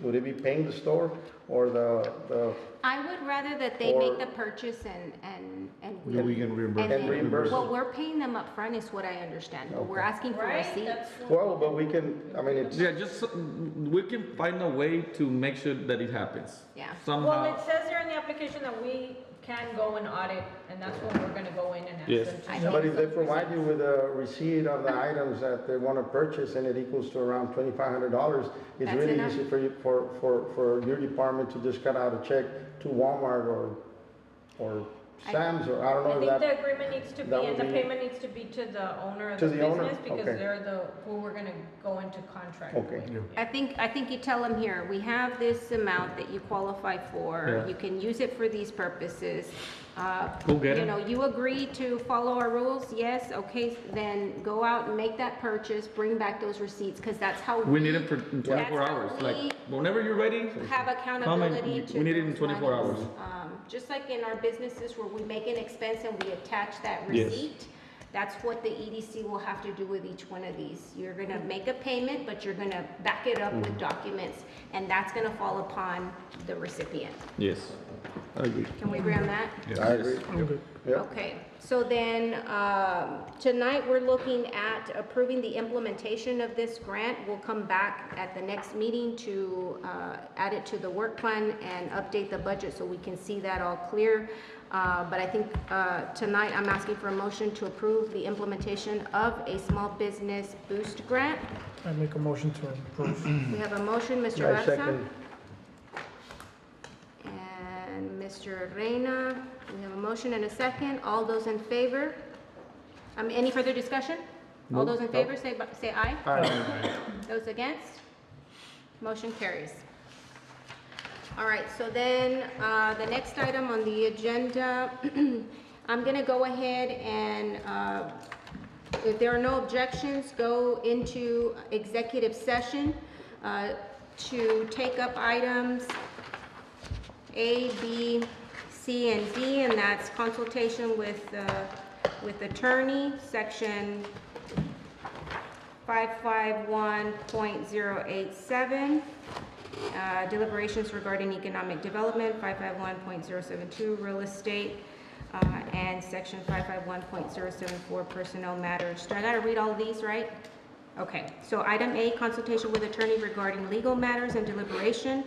would it be paying the store or the, I would rather that they make Or- the purchase and we. Then we can reimburse. And then- reimburse Well, them. we're paying them up front is what I understand, but we're Okay. asking for Right, receipts. that's what. well, but we can, I mean, it's, Yeah, just, we can find a way to make sure that it happens. Yeah. Well, Somehow. it says here in the application that we can go and audit, and that's when we're gonna go in and ask Yes. them to. I show but if us they those provide you receipts. with a receipt of the items that they want to purchase and it equals to around $2,500, it's That's really enough. easy for you, for your department to just cut out a check to Walmart or Sam's, or I don't I know if think that. the agreement needs to be, that and the would be- payment needs to be to the owner of To the the owner? business, because Okay. they're who we're gonna go into contract Okay. with. I think you tell them here, we have this amount that you qualify for. Yeah. You can use it for these purposes. Go get You it. know, you agree to follow our rules? Yes, okay, then go out and make that purchase, bring back those receipts, because that's how We need it for in That's 24 how hours, we like, whenever you're ready. have Comment, accountability to we need it in those 24 monies. hours. Just like in our businesses where we make an expense and we attach that Yes. receipt, that's what the EDC will have to do with each one of these. You're gonna make a payment, but you're gonna back it up with documents, and that's gonna fall upon the recipient. Yes, I agree. Can we agree on that? I agree. I'm good. Yep. Okay, so then, tonight we're looking at approving the implementation of this grant. We'll come back at the next meeting to, add it to the work plan and update the budget so we can see that all clear. But I think, tonight I'm asking for a motion to approve the implementation of a small business boost grant. I make a motion to approve. We have a motion, Mr. I Garza second. and Mr. Reyna. We have a motion and a second. All those in favor? Any further discussion? All those in favor, say aye. Aye. Those against? Motion carries. All right, so then, the next item on the agenda, I'm gonna go ahead and, if there are no objections, go into executive session, to take up items A, B, C, and D, and that's consultation with attorney, section 551.087, deliberations regarding economic development, 551.072, real estate, and section 551.074, personnel matters. Do I gotta read all of these, right? Okay, so item A, consultation with attorney regarding legal matters and deliberation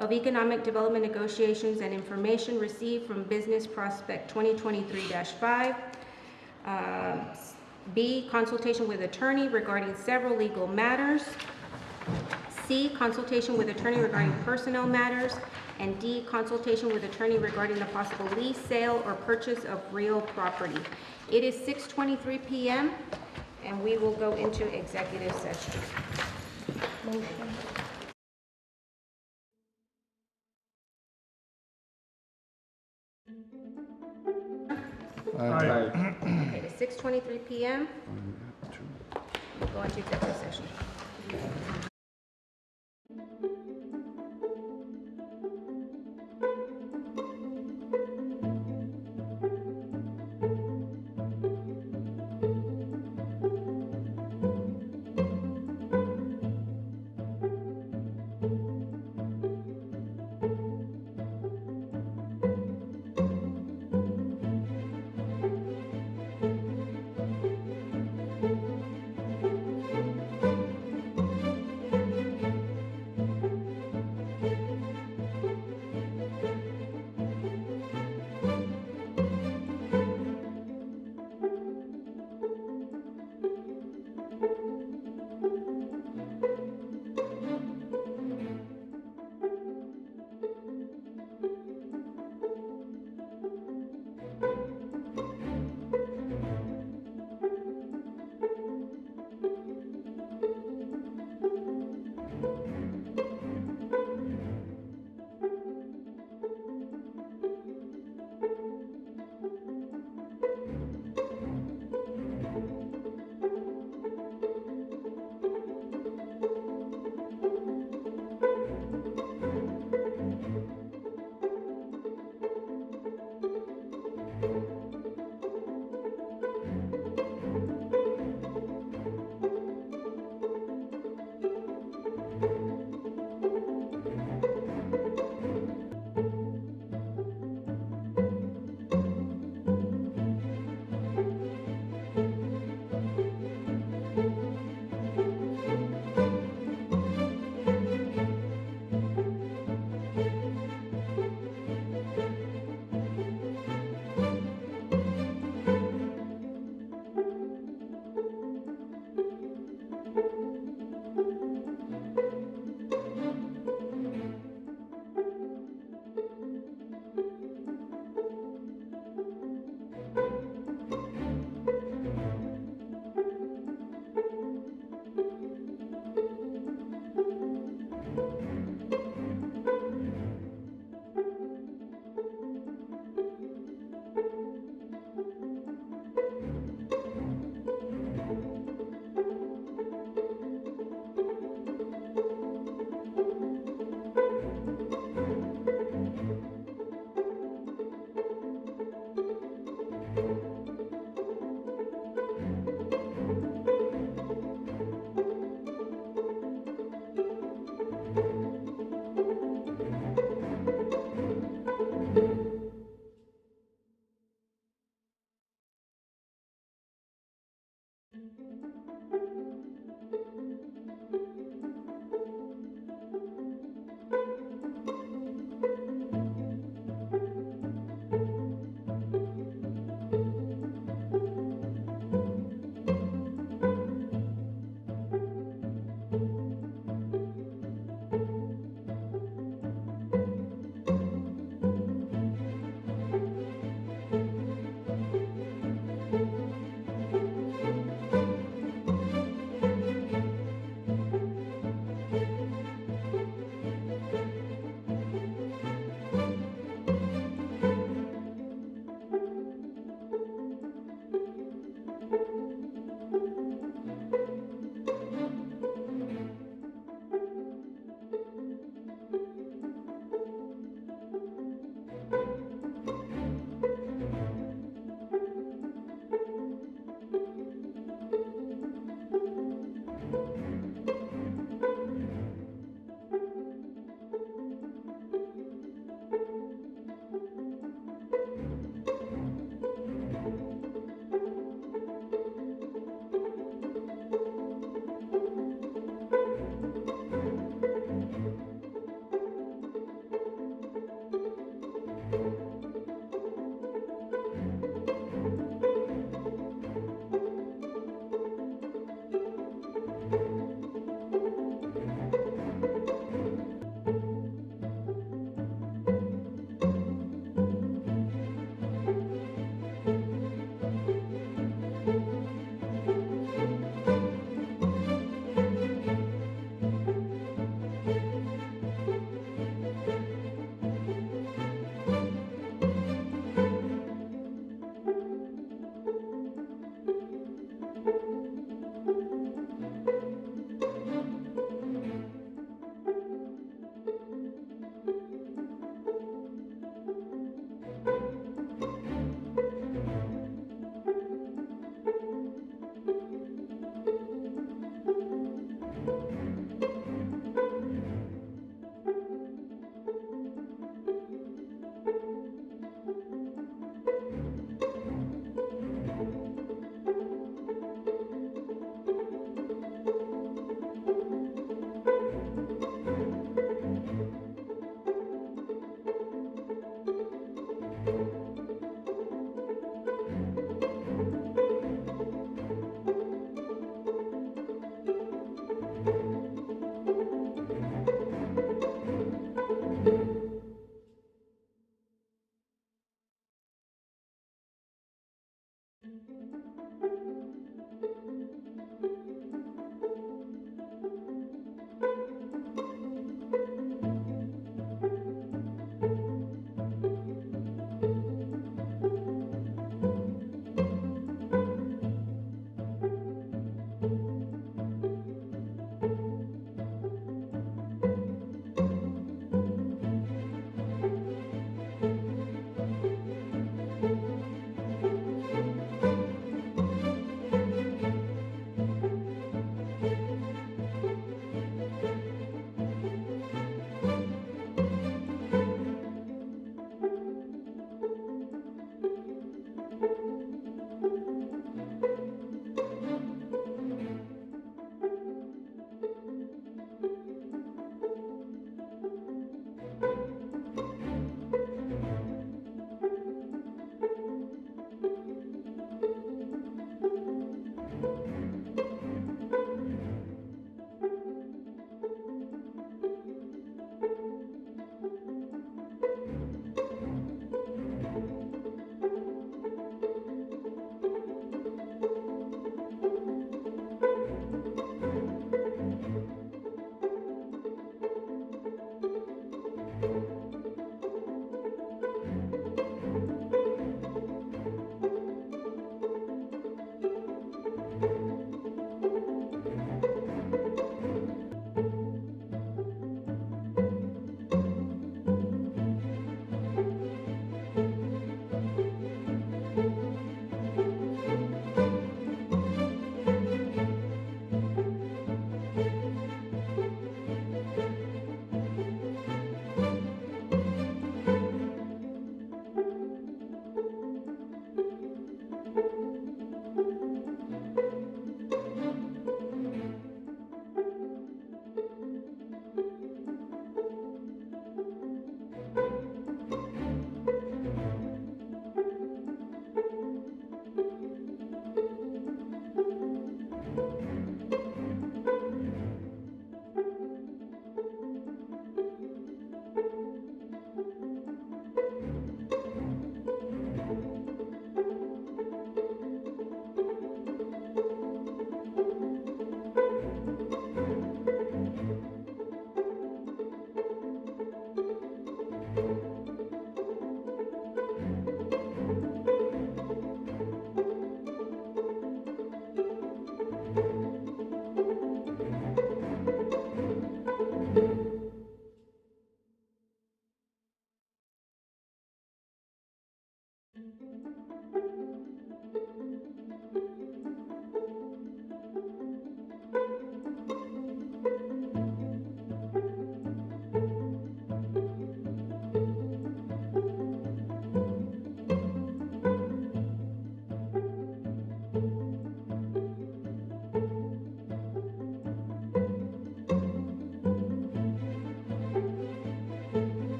of economic development negotiations and information received from Business Prospect 2023-5. B, consultation with attorney regarding several legal matters. C, consultation with attorney regarding personnel matters. And D, consultation with attorney regarding the possible lease, sale, or purchase of real property. It is 6:23 p.m. and we will go into executive session. Aye. Okay, it is 6:23 p.m. We'll go into executive session.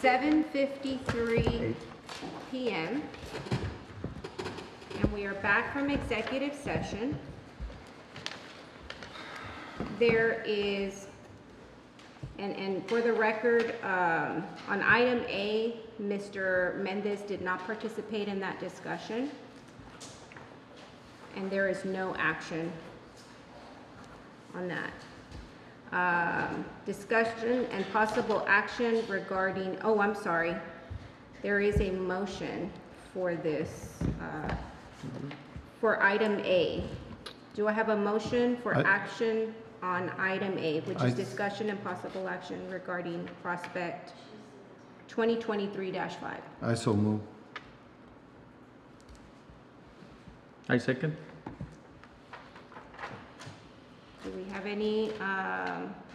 7:53 p.m. And we are back from executive session. There is, and for the record, on item A, Mr. Mendez did not participate in that discussion. And there is no action on that. Discussion and possible action regarding, oh, I'm sorry. There is a motion for this, for item A. Do I have a motion for action on item A, which is discussion and possible action regarding prospect 2023-5? I so move. I second. Do we have any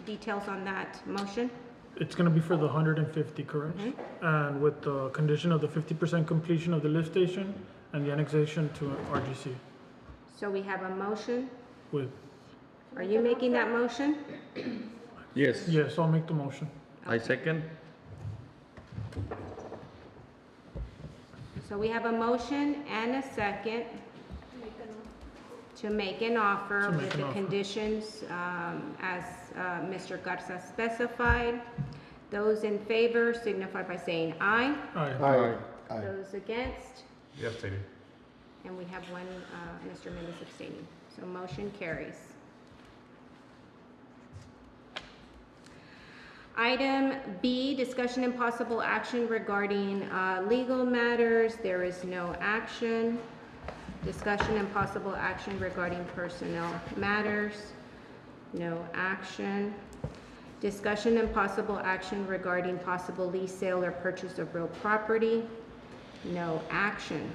details on that motion? It's gonna be for the 150, correct? And with the condition of the 50% completion of the lift station and the annexation to RGC So we have a motion. with, Are you making that motion? Yes. yes, I'll make the motion. I second. So we have a motion and a second to make an offer To make with an the offer. conditions as Mr. Garza specified. Those in favor signify by saying aye. Aye. Aye. Those against, Yes, stated. and we have one, Mr. Mendez abstaining. So motion carries. Item B, discussion and possible action regarding legal matters. There is no action. Discussion and possible action regarding personnel matters. No action. Discussion and possible action regarding possible lease, sale, or purchase of real property. No action.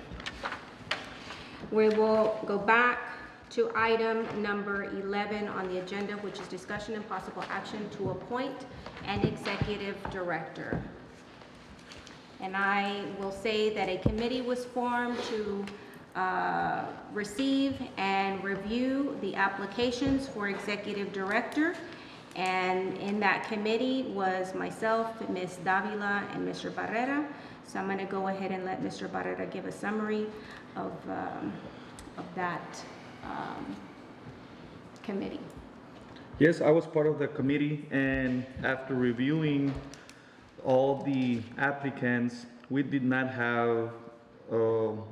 We will go back to item number 11 on the agenda, which is discussion and possible action to appoint an executive director. And I will say that a committee was formed to receive and review the applications for executive director. And in that committee was myself, Ms. Davila, and Mr. Barrera. So I'm gonna go ahead and let Mr. Barrera give a summary of that committee. Yes, I was part of the committee, and after reviewing all the applicants, we did not have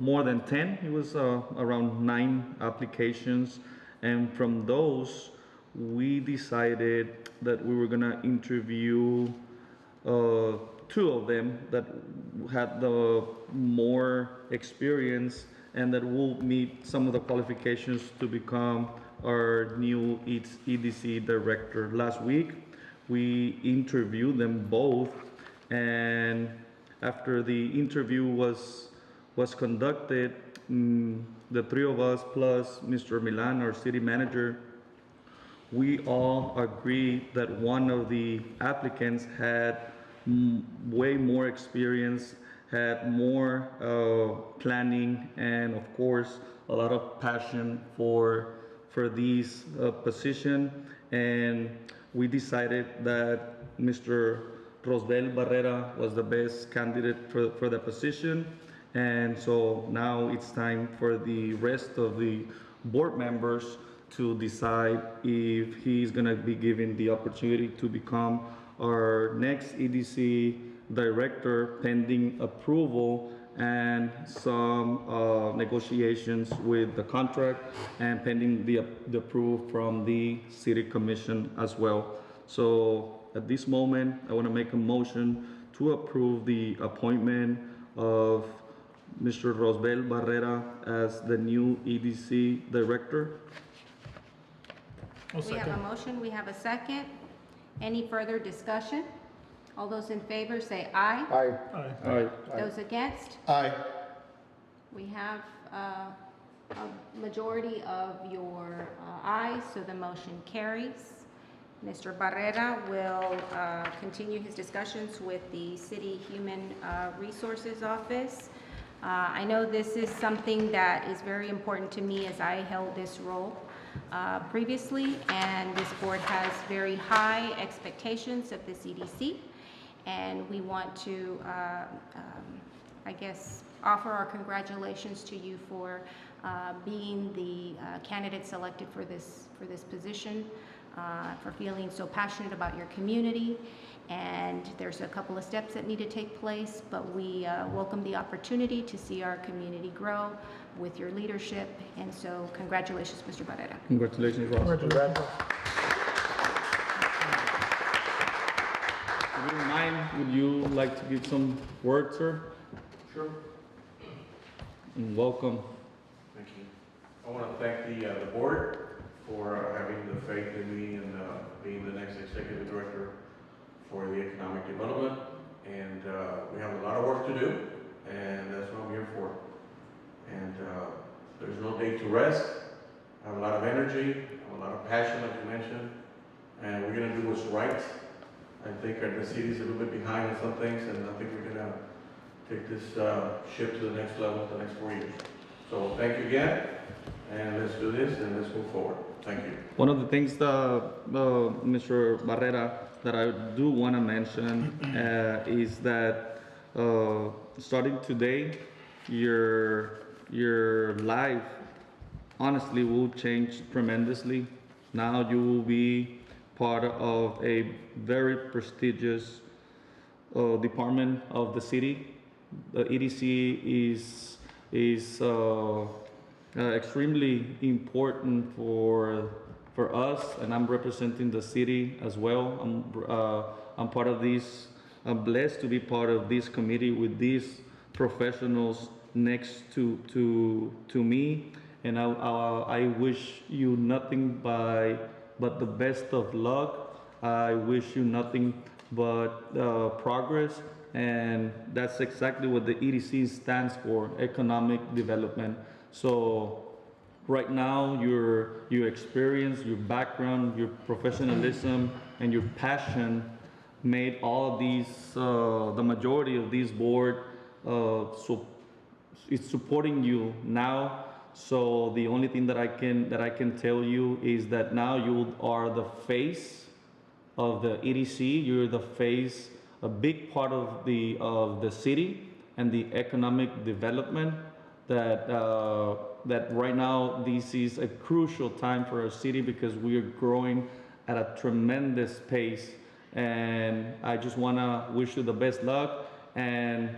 more than 10. It was around 9 applications, and from those, we decided that we were gonna interview 2 of them that had the more experience and that will meet some of the qualifications to become our new EDC director. Last week, we interviewed them both, and after the interview was conducted, the 3 of us plus Mr. Milan, our city manager, we all agreed that one of the applicants had way more experience, had more planning, and of course, a lot of passion for this position. And we decided that Mr. Rosbel Barrera was the best candidate for the position. And so now it's time for the rest of the board members to decide if he's gonna be given the opportunity to become our next EDC director, pending approval and some negotiations with the contract, and pending the approval from the city commission as well. So at this moment, I want to make a motion to approve the appointment of Mr. Rosbel Barrera as the new EDC director. I'll We have a second. motion, we have a second. Any further discussion? All those in favor say aye. Aye. Aye. All right. Those against? Aye. We have a majority of your ayes, so the motion carries. Mr. Barrera will continue his discussions with the City Human Resources Office. I know this is something that is very important to me as I held this role previously, and this board has very high expectations of the CDC. and we want to, I guess, offer our congratulations to you for being the candidate selected for this position, for feeling so passionate about your community. And there's a couple of steps that need to take place, but we welcome the opportunity to see our community grow with your leadership. And so congratulations, Mr. Barrera. Congratulations, Ross. Congrats. If you don't mind, would you like to give some words, sir? Sure. And welcome. Thank you. I want to thank the board for having the faith in me and being the next executive director for the economic development. And we have a lot of work to do, and that's what I'm here for. And there's no day to rest. I have a lot of energy, I have a lot of passion, like you mentioned, and we're going to do what's right. I think the city's a little bit behind on some things, and I think we're going to take this ship to the next level the next 4 years. So thank you again, and let's do this and let's move forward. Thank you. One of the things that Mr. Barrera that I do want to mention is that starting today, your life honestly will change tremendously. Now you will be part of a very prestigious department of the city. The EDC is extremely important for us, and I'm representing the city as well. I'm part of this. I'm blessed to be part of this committee with these professionals next to me, and I wish you nothing but the best of luck. I wish you nothing but progress, and that's exactly what the EDC stands for, economic development. So right now, your experience, your background, your professionalism, and your passion made all of these, the majority of this board, so it's supporting you now. So the only thing that I can tell you is that now you are the face of the EDC. You're the face, a big part of the city and the economic development. That right now this is a crucial time for our city because we are growing at a tremendous pace. And I just want to wish you the best luck and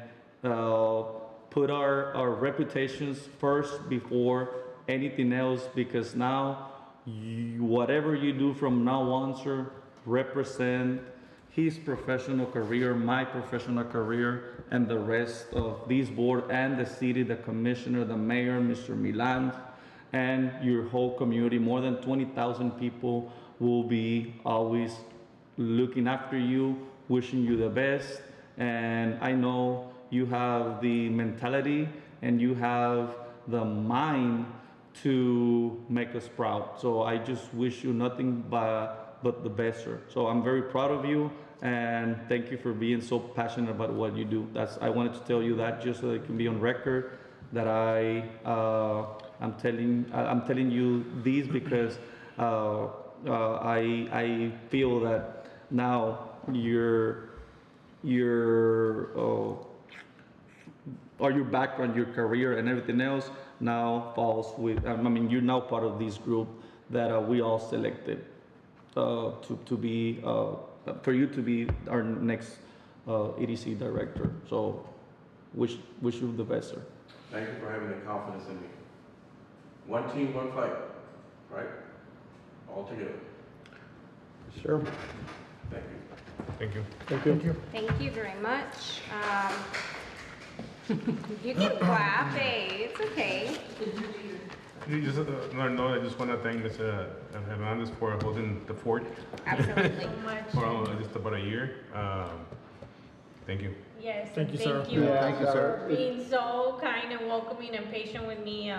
put our reputations first before anything else, because now whatever you do from now on, sir, represent his professional career, my professional career, and the rest of this board and the city, the commissioner, the mayor, Mr. Milan, and your whole community. More than 20,000 people will be always looking after you, wishing you the best. And I know you have the mentality and you have the mind to make us proud. So I just wish you nothing but the best, sir. So I'm very proud of you, and thank you for being so passionate about what you do. I wanted to tell you that just so it can be on record that I'm telling you these because I feel that now your background, your career, and everything else now falls with. I mean, you're now part of this group that we all selected to be for you to be our next EDC director. So, wish you the best, sir. Thank you for having the confidence in me. One team, one fight, right? All together. Sure. Thank you. Thank you. Thank you. Thank you very much. You can clap, hey, it's okay. You just no, I just want to thank Mr. Hernandez for holding the fort Absolutely. for just about a year. Thank you. Yes, Thank you, sir. thank you Yeah, thank you, sir. for being so kind and welcoming and patient with me.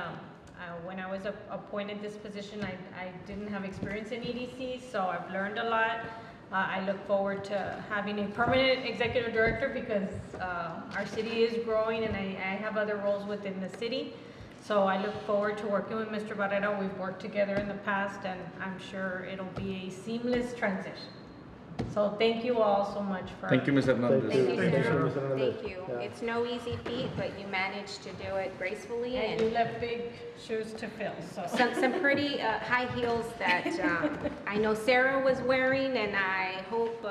When I was appointed this position, I didn't have experience in EDC, so I've learned a lot. I look forward to having a permanent executive director because our city is growing and I have other roles within the city. So I look forward to working with Mr. Barrera. We've worked together in the past and I'm sure it'll be a seamless transition. So thank you all so much for. Thank you, Ms. Hernandez. Thank you, Thank you, sir. Mr. Hernandez. Thank you. Yeah. It's no easy feat, but you managed to do it gracefully And you and left big shoes to fill, so. some pretty high heels that I know Sarah was wearing, and I hope,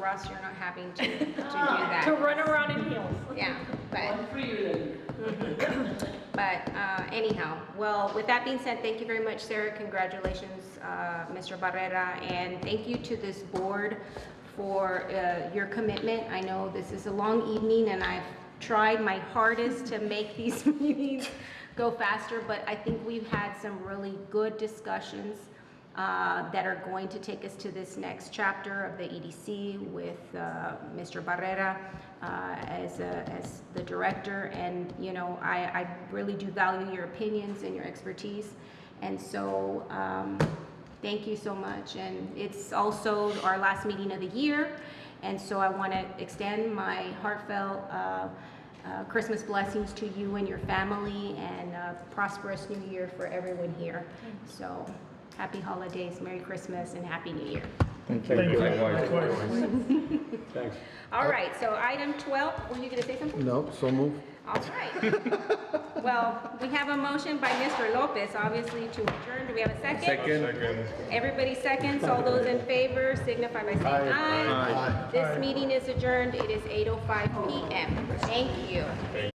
Ross, you're not having to do To that. run around in heels. Yeah, but anyhow, well, with that being said, thank you very much, Sarah. Congratulations, Mr. Barrera, and thank you to this board for your commitment. I know this is a long evening, and I've tried my hardest to make these meetings go faster, but I think we've had some really good discussions that are going to take us to this next chapter of the EDC with Mr. Barrera as the director. And, you know, I really do value your opinions and your expertise. And so, thank you so much. And it's also our last meeting of the year. And so I want to extend my heartfelt Christmas blessings to you and your family, and a prosperous new year for everyone here. So happy holidays, Merry Christmas, and Happy New Year. Thank you. Thank you. Likewise. Thanks. All right, so item 12, were you going to say something? No, so move. All right. Well, we have a motion by Mr. Lopez, obviously, to adjourn. Do we have a second? Second. Second. Everybody seconds. All those in favor signify by saying aye. This meeting is adjourned. It is 8:05 p.m. Thank you.